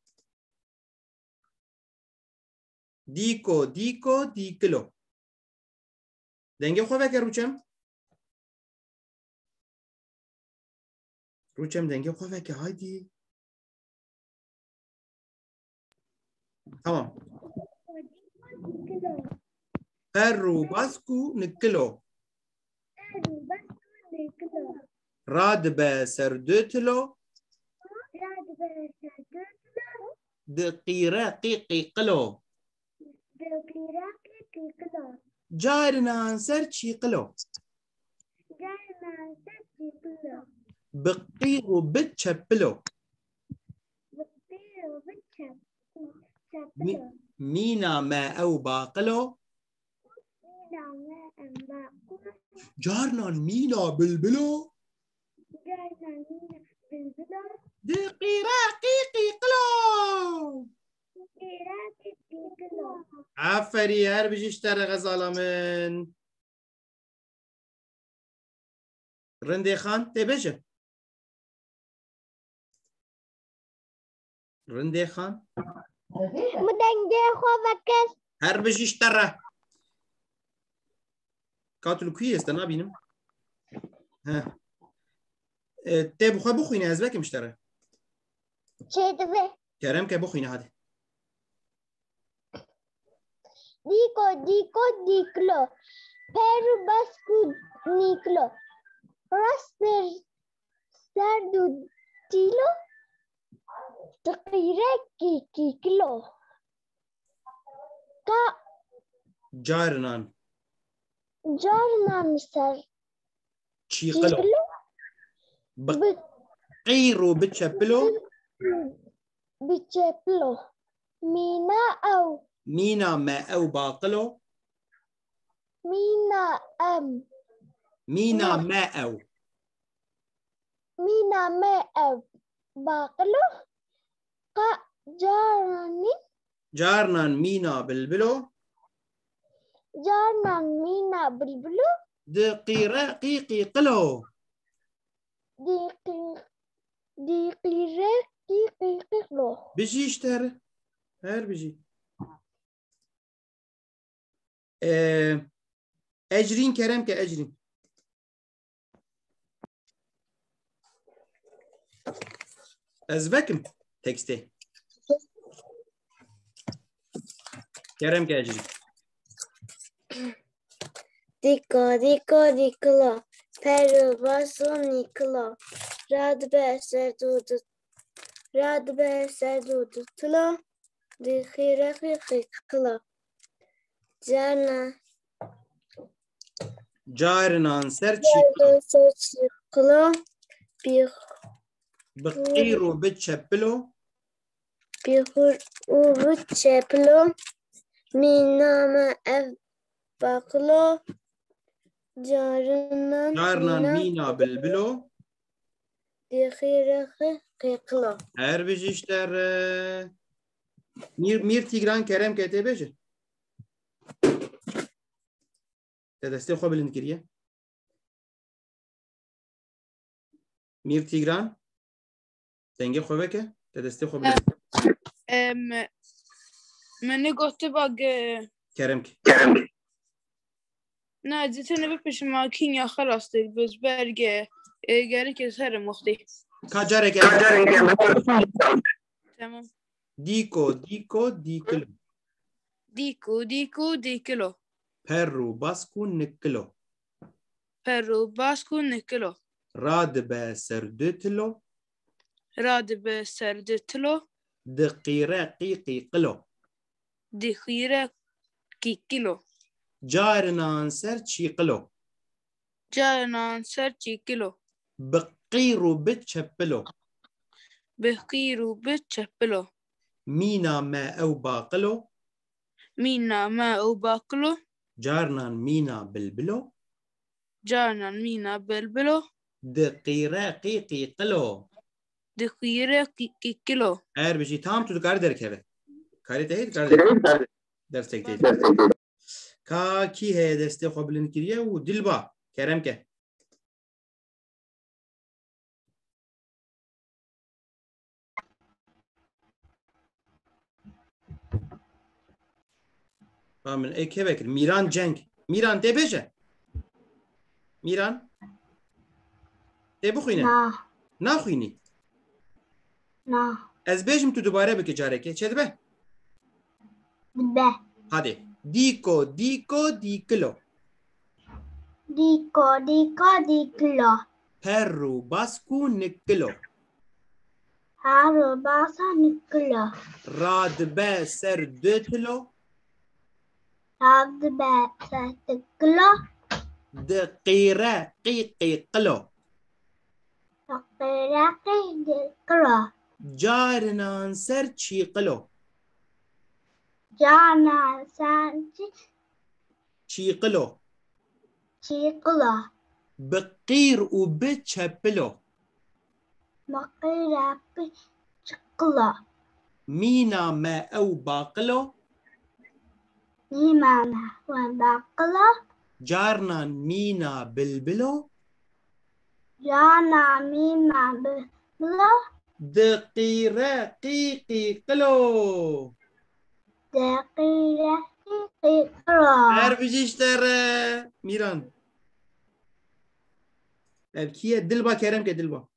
دیکو دیکو دیکلو دنگه خوبه که روچم روچم دنگه خوبه که هایدی تمام هرو باسكو نكلو راد بسر دوتلو دقيرة قيقي قلو جارنا سرشي قلو بقيرو بتشبلو مينا ما أو باقلو جارنا مينا بلبلو دقيرة قيقي قلو عفري هر بجيشتر غزالة من رندي خان تبجه رندي خان مدنگه خوبکس هر بجيشتر كاتلو كويس ده نبينم ها تبو خو بخوينه از بك مشتره چه دوه كرم که بخوينه هذا دیکو دیکو دیکلو پیرو باسکو نیکلو راست پر سردو تیلو دقیره کی کلو کا جارنان جارنا سر تشيقلو بقيرو بتشبلو بتشبلو مينا ما أو باقلو مينا ما أو باقلو جارنا مينا بلبلو دقيرة قيقي قلو بيجي اشتهر هر بيجي أجرين كرم كأجرين أزبكم تكستي كرم كأجرين Diklo, peru basu niklo, radbe serdu tlo, dikhire khiklo, جارنا serchiklo, بقيرو بتشبلو bihur cheplo, minama ev baklo, جارنا مينا بلبلو dikhire khiklo. هر بيجي اشتر مير تيجران كرم كتي بيجي تدستي خو بالنكريه مير تيجران تنجي خو بك تدستي خو من قلت بقى كرمك نادي تاني بفش ما كينيا خلاص بس برجع قالك يسهر مختي كاجارك تمام ديكو ديكلو perru basku niklo radbe serdutlo دقيرة قيقي قلو جارنا سر چي قلو بقيرو بتشبلو مينا ما أو باقلو جارنا مينا بلبلو دقيرة قيقي قلو اگر بشی تام تو کار درک هست کاری تهید کار درس تهید کا کی ہے دسته قبلن کریه و دلبا کرم که من ای که بکر میران جنگ میران ده بشه میران ده بخوینه نه خوینی نه از بیشم تو دوباره بکی جاره که چه دبه؟ ده هاده دیکو دیکلو پرو باسکو نکلو رادبه سردتلو دقیره قیقی قلو جارنا سر چی قلو چی قلو بقیر و بچپلو مینا ما او باقلو جارنا مینا بلبلو دقيرة قيقي قلو عارف ايش اشترى ميران الكية دلبا كرم كدلبا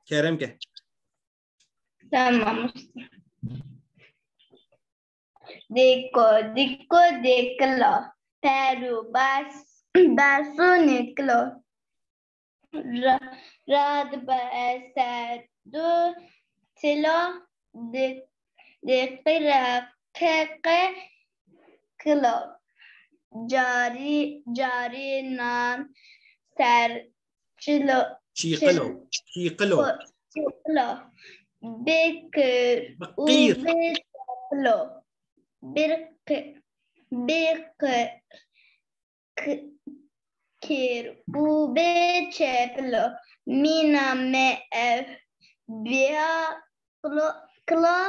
كرم كه تمام देखलो पैरू बासु निकलो रात बरसो kilo. Jari nan ser kilo. Çiğkilo. Çiğkilo. Bekir. Bakir. Kilo. Bekir. Ube çeplo. Mina me ev. Biya kilo.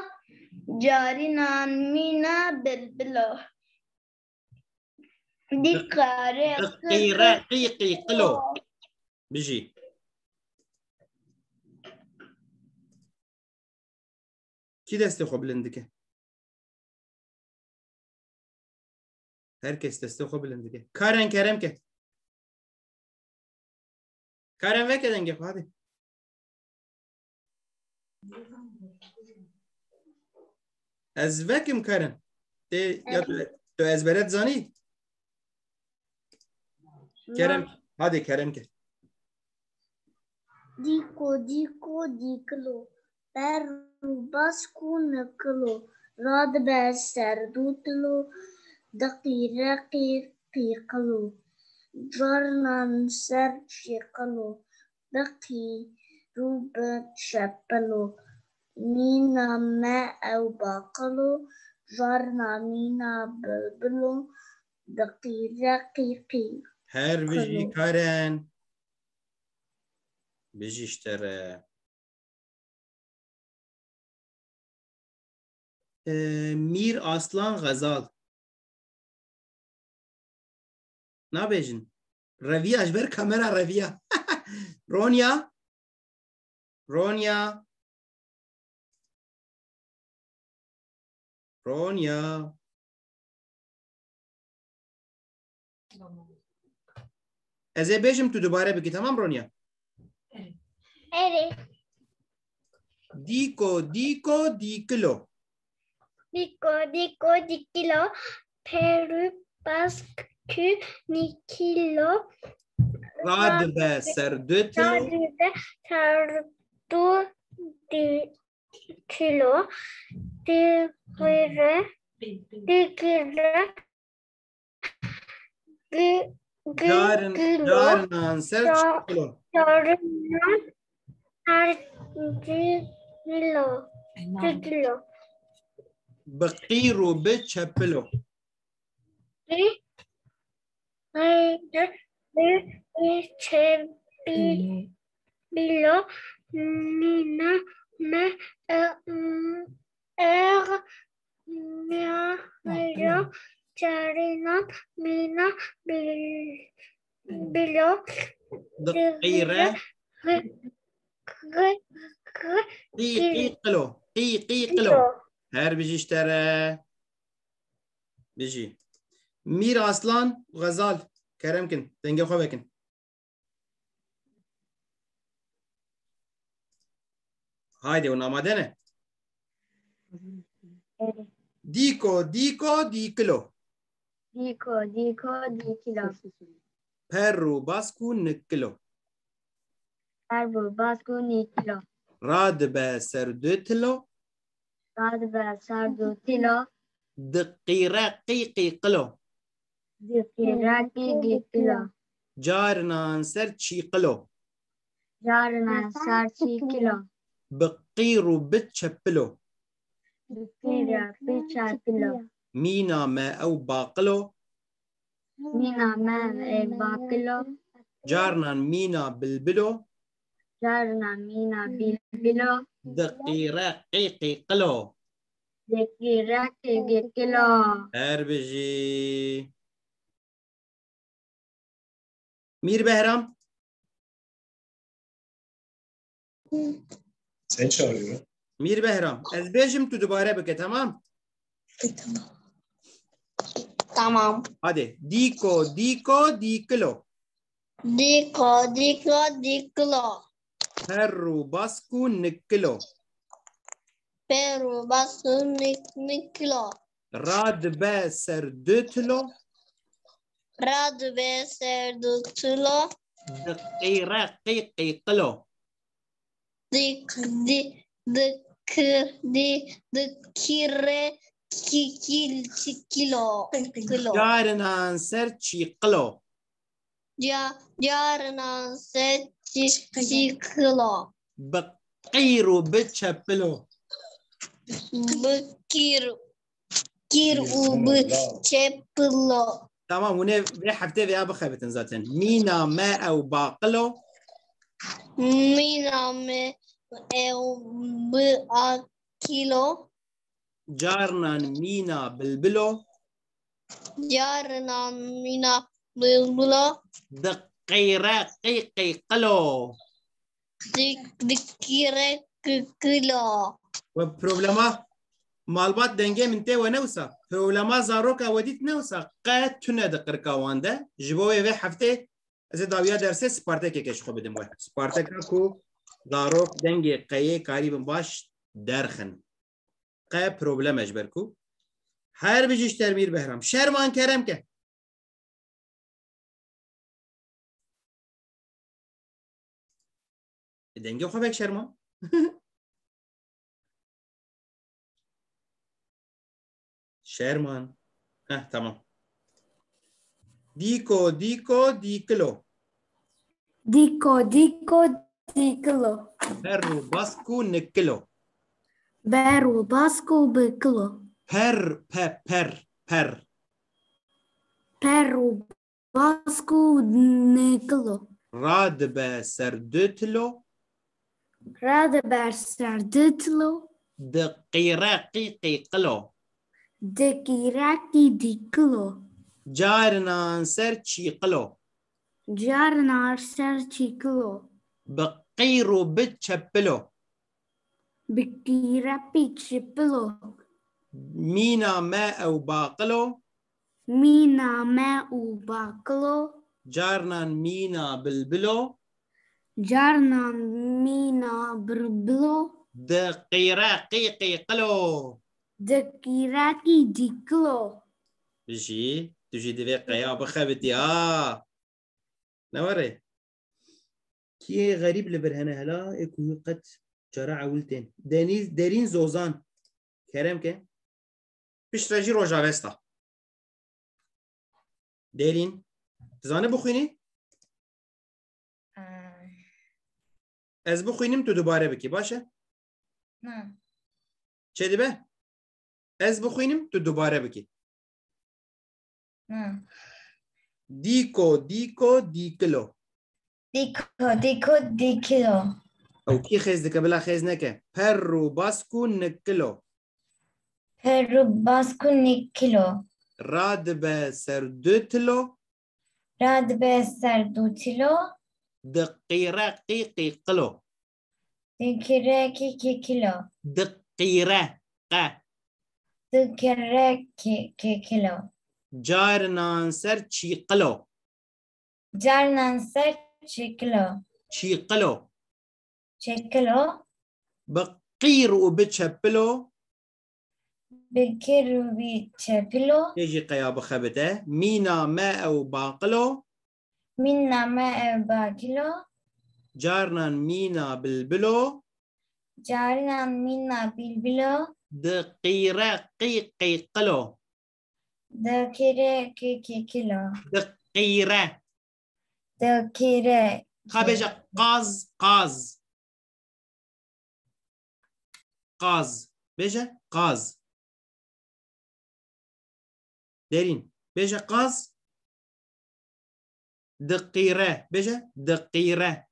Jari nan mina bilbilo. دقيقة بيجي كي دستي خو بلندكه herkes deste خو بلندكه كارن كرم ke كارن ve kedenge hadi از وکم کارن یا تو ezberet زانی Kerem, hadi Kerem ke. Diko diklo. Peru basku niklo. Rad beser dutlo. Daqiraqi qiqlo. Jarnan ser shiqlo. Baqi rubat shaplo. Mina ma au baqlo. Jarna mina bilbilo. Daqiraqi qiqlo. Her biji Karen. Biji iştere. Mir Aslan Gazal. Ne yapıyorsun? Raviya, ver kamera Raviya. Ronya. Ronya. Ronya. Eze bejim tu dubare biki tamam Ronya? Evet. Diko diklo. Diklo. Peru basku nikilo. Radbe serdutlo. Radbe serdutlo. Jarnan ser kilo. Kilo. Baqiru bechapelo. Bilo. Nina me Milo. Jarina mina bilo. دقيرة قيقلو هر بيجي اشترى بيجي مير أصلان غزال كرمكن تنجي خوبكن هايدي ونامدنه ديكو ديكلو Perru basku niklo. Radbe serdutlo. Dqira qiqlo. Jarnan ser chiqlo. Baqiru bitchaplo. Mina ma au baqlo. Mina ma bakilo. Jarnan mina bilbilo. Dqira qiqlo. Her biji. Mir Behram. Sen çağırıyor. Mir Behram. Ezbejim tu dubare bike tamam? Tamam. Hadi. Diko diklo. Diklo. Perru basku niklo. Peru basku niklo. Radbe serdutlo. Dqira qiqlo. كيلو جارنا سر چی قلو جارنا ستي كيلو بقير وبتشبلو بكير وبتشبلو تمام ونه في حفتي في ابو خيبتن ذاتن مينا ما او باقلو مينا كيلو جارنا مينا بلبلو جارنا مينا بلبلو دقيرة قيقي قلو دكيرة كيلو وبروبلما مالبات دنگه من تي ونوسا بروبلما زاروكا وديت نوسا قد تونه دقركا وانده جبوه في حفتي از داویا درسه سپارتاکه کش خو بدم وقت سپارتاکا کو زاروك دنگه قيه قريب باش درخن قه پروبلم اجبر کو هر بجيش ترمير بهرام شرمان کرم که دنگه خو بک شرمان شرمان تمام ديكو ديكو ديكلو ديكو ديكو ديكلو برو باسكو نكلو برو باسكو بكلو per برو باسكو نكلو راد بسردتلو راد برسردتلو دقيرة قيقي قلو دكيراكي ديكلو جارنا سر چي قلو جارنا سرچي كلو بقيرو بتشبلو بكيرا بيتشبلو مينا ما او باقلو مينا ماء باكلو جارنا مينا بلبلو جارنا مينا بربلو دقيرة قيقي قلو دكيراكي ديكلو بجي تجي دي قيا بخبتي نوري كي غريب لبرهنه هلا يكون قد جرى عولتين دنيز دارين زوزان كرم كه بشتراجي روجاوستا دارين تزانه بخويني از بخوينم تو دوباره بكي باشه نه چه دي به از بخوينم تو دوباره بكي نه ديكو ديكو ديكلو ديكو ديكو ديكلو او كي خيز دك بلا خيز نكه برو باسكو نكلو برو باسكو نكلو راد بسردتلو راد بسردوتلو دقيرة قيقي قلو دكيرا كي كيلو دقيرة دكيرا كي كيلو جارنا سر چي قلو جارنا سر چي كيلو چي قلو كيلو بقير وبتشبلو بكير وبيتشبلو يجي قيا بخبته مينا ما او باقلو منا ماء باكلو جارنا مينا بلبلو جارنا منا بلبلو دقيرة قيقي قلو دكيرا كي كيلو دقيرة دكيرا خبجة قاز بيجا قاز دارين بيجا قاز دقيرة بيجا دقيرة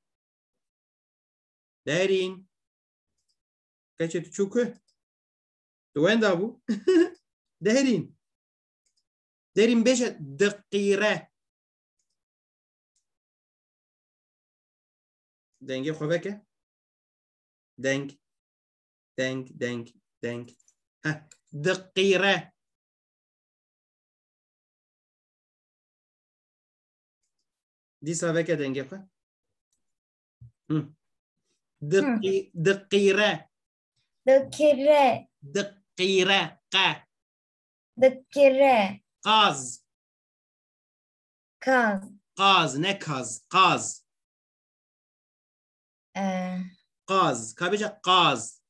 دارين كيف تشوكه تو وين دابو دارين بيجا دقيرة دنگه خوبه دنگ ها دقيرة دي صافي دنگه خو دقيرة دكيرا قاز نكاز قاز كابجا قاز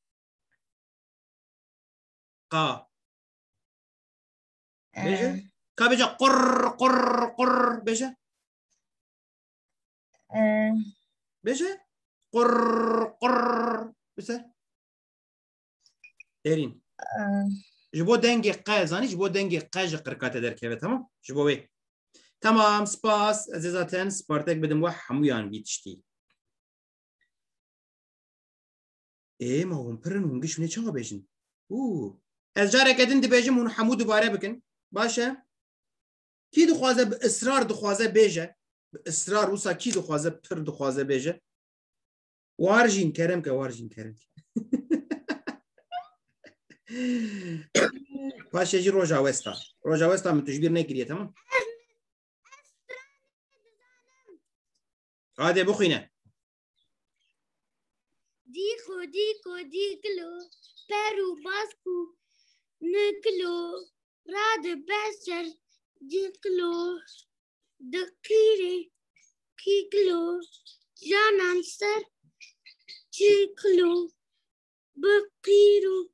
قا بيجا كا بيجا قر قر قر بيجا بيجا قر قر بيجا دارين جبو دنگي قا زاني جبو دنگي قا قركات دركبه تمام جبو وي تمام سباس عزيزاتن سبارتك بدم واحد حمويان بيتشتي ايه ما هم برن ونقش من چاوا بيجن از جارك ادن دي بيجم ون حمود دوباره بكن باشه كي دخوازه باصرار دخوازه بيجه باصرار وسا كي دخوازه پر دخوازه بيجه وارجين كرم كوارجين كرم باشه جي روجا وستا من تجبير نكريه تمام هذا بخينا ديكو ديكو ديكلو بيرو باسكو نكلو راد بسر ديكلو دقيري كيكلو جانان سر تشيكلو بقيرو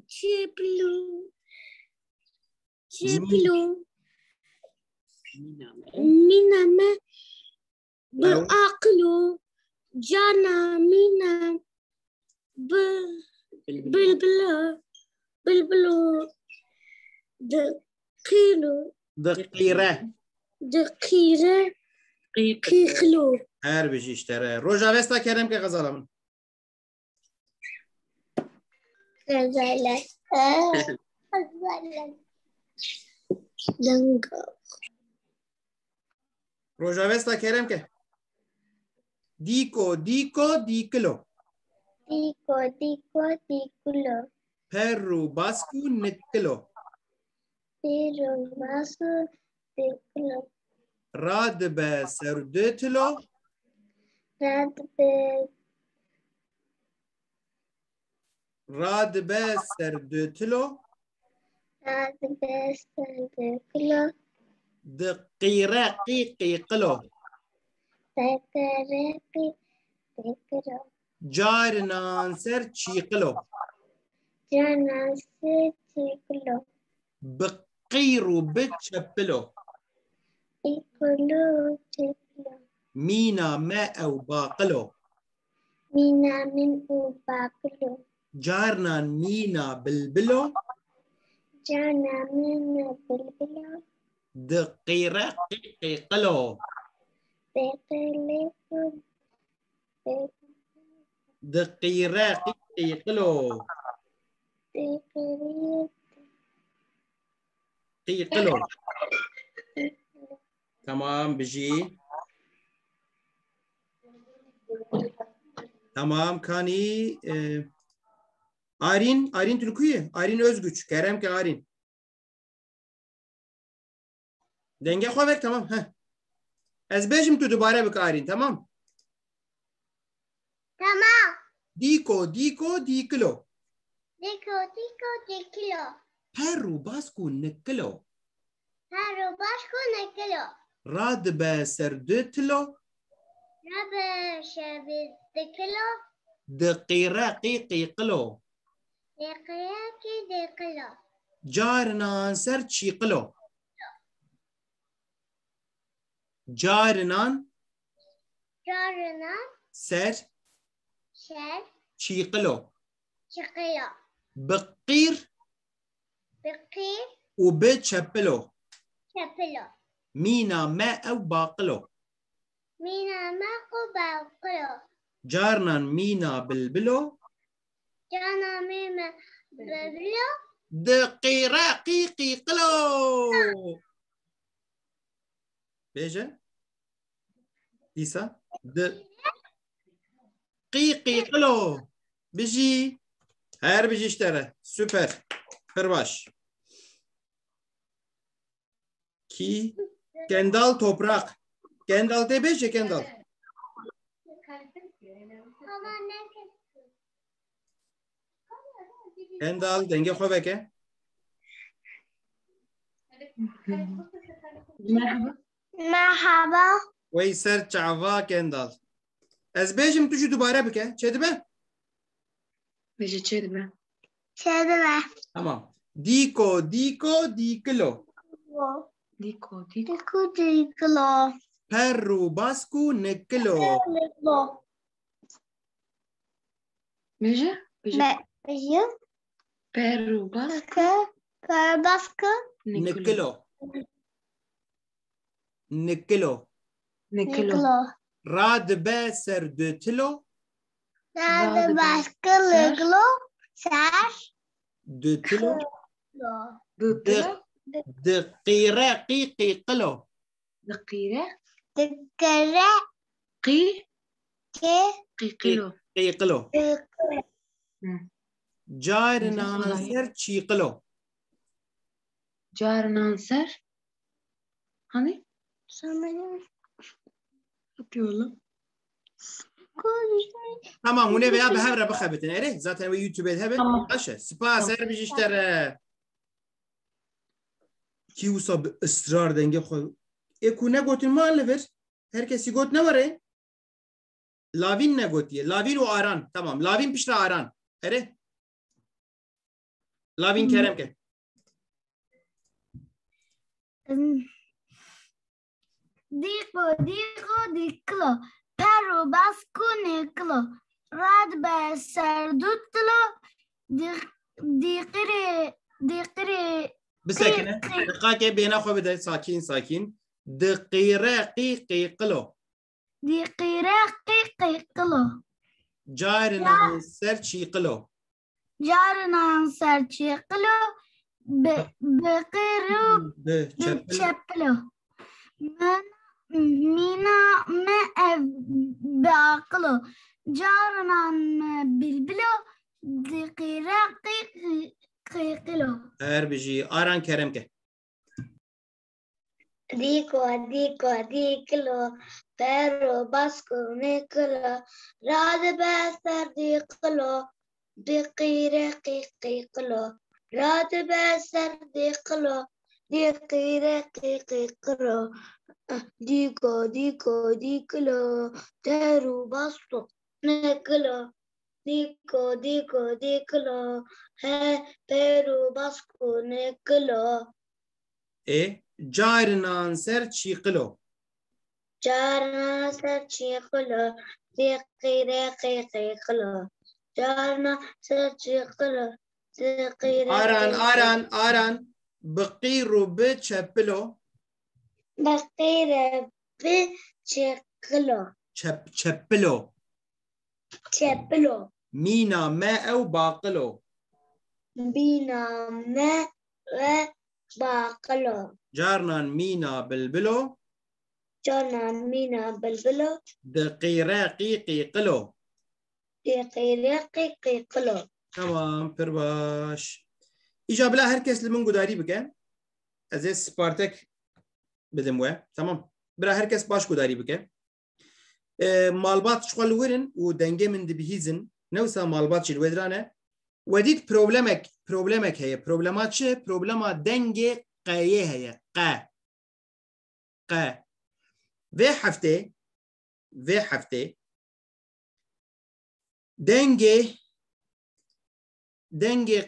شيبلو مينا بأقلو جانا مينا بلبلو دقيرة كيكلو هر بيجي اشترى روجا وستا كرم كغزاله من غزالة دنگا روجا وستا كرم كه ديكو ديكو ديكلو ديكلو perro basco نكلو راد بسردتلو راد بسردتلو دقيرة قيقي قلو جارنا سر تشيقلو بقيرو بتشبلو مينا ماء أو باقلو جارنا مينا بلبلو دقيرة قيقي قلو دقيرة قيقي قلو قيقلو تمام بجي tamam kani Arin Türküye Arin Özgüç Kerem ki Arin denge xovek tamam ez bejim tu dubare bik Arin tamam diko diklo Perru basku neklo Rad be serdetlo دقيرة قيقي قلو جارنا سر تشي قلو جارنا سر تشي قلو بقير وبتشبلو مينا ماء أو باقلو جارنا مينا بلبلو دقيرة قيقي قلو بيجا إيسا قيقي قلو بيجي هر بيجي اشترى سوبر فرباش كي كندال توبراق كندال تي بيجي كندال كندال دنگه خوبه که مرحبا ويسر چعوا كندال از بيجم توشي دوباره بكه چه دبه بيجي چه دبه شدوه tamam. Diko dikilo. ديكو ديكلو Perru basku nekilo. بيجي بيجي بيرو باس باسكو Nekilo. Nekilo. نيكلو Rad be ser dötilo. هذا باسكو لغلو ساش Dötilo. دوتلو Dqire qiqilo. دقيرة دكرة قي كي قيقلو Qiqilo. Jarna ser çiqilo. جار نانسر هاني والله Tamam hune veya behevre bakhabetin eri. Zaten ve YouTube'da hebet. Tamam. Aşağı. Spas her bir işler. Ki usa ısrar denge koy. Ekune gotin maalesef. Herkesi got ne var e? Lavin ne gotiye? Lavin o aran. Tamam. Lavin pişra aran. Eri. Lavin kerem ke. دیکلو پرو باسکو نیکلو راد به سردوتلو دیقری بسكنه. دقاقه بينا خو بده sakin. Dqire qiqilo. دیقری قیقلو Jarna ser çiqilo. جارنا سرچیقلو بقیرو چپلو مینا بعقلو جارنا بلبلو دقیره قیقلو Her bir şey. Aran kerem ke. ديكلو بيرو باسكو نيكلو راد بسر ديكلو دقيرة قيقلو راد بسر ديكلو دقيرة قيقلو ديكلو بيرو باسكو نيكلو ديكلو هي بيرو باسكو نيكلو Jarna ser çiqilo. جارنا سرچيقلو دقيرة قيقلو جارنا سرچيقلو دقيرة Aran. Bqiru be çepilo. دقيرة بچيقلو Çepilo. چپلو Mina me ev baqilo. بينا ما وباقلو Jarnan mina bilbilo. جارنا مينا بلبلو Dqire qiqilo. دقيرة قيقلو Tamam. Pirbaş. İcabla herkes limin gudari bike. Aziz Spartak bidim ve. Tamam. Bira herkes baş gudari bike. Malbat şual verin u denge min dibihizin. Newsa malbat şil vedrane. Wedit problemek heye. Problemat çi? Problema denge qaye heye. Qa. Ve hafte denge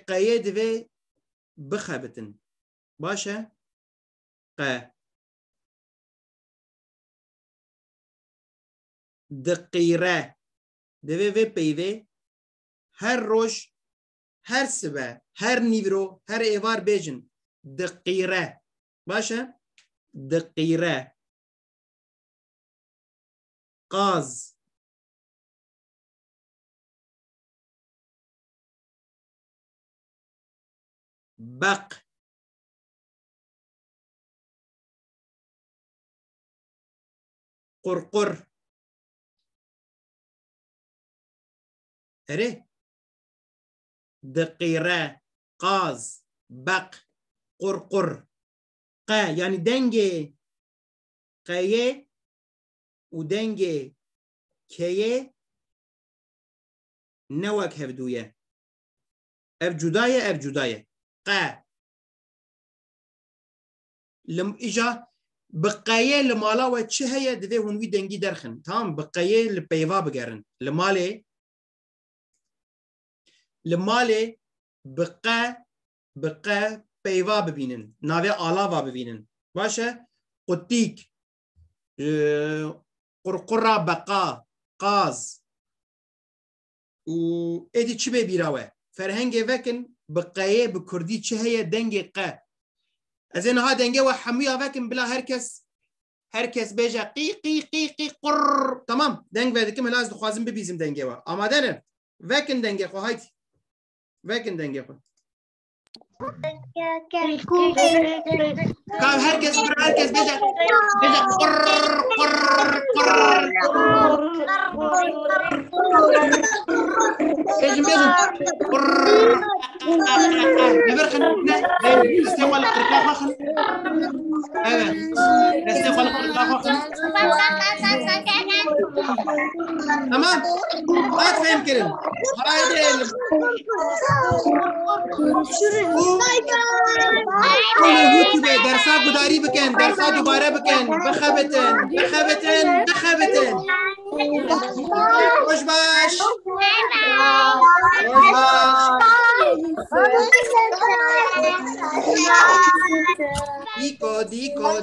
qaye ve bixabetin. Başa? Qa. Dqire deve ve peyve her roj, her sibe, her nivro, her evar bejin. Dqire. Başa? Dqire. Qaz. Baq. Qurqur. Ere? Dqire, qaz, baq, qurqur. Qa yani denge qaye u denge keye newek hevduye. Ev cudaye. Qa. Lim ija بقايه لمالا و چه هي دوی هنوی دنگی درخن تمام بقايه لپیوا بگرن لماله بقى پیوا ببینن ناوی آلاوا ببینن باشه قطیک قرقرا بقا قاز و ایدی چی ببیراوه فرهنگ وکن بقایه بکردی چه هی دنگ قا از اینها دنگه و حمویا وکن بلا هر کس بیجه قی قی قی قی قر تمام دنگ ویده که ملاز دخوازم ببیزیم دنگه و آماده نه وکن دنگه خو هایتی وکن دنگه خو كان هركز بيجا قر تمام ما تفهم كلمة هاي درسا گداری بکن درسا دوباره بکن بخبتن خوش باش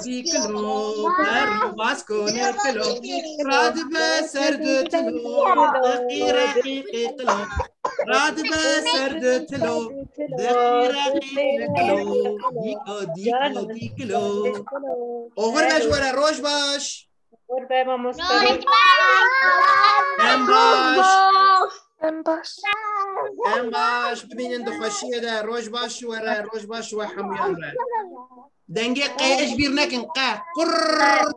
دیکلو پر باز کنه کلو راد به سرد تلو قلو راد به سرد تلو دیکلو اوغر باش وره روش باش قربه ما مستقیم ام باش ببینن دخوشیه ده روش باش وره روش باش و حمویان ره دنگه قیش بیر نکن قه قرر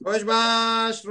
روش باش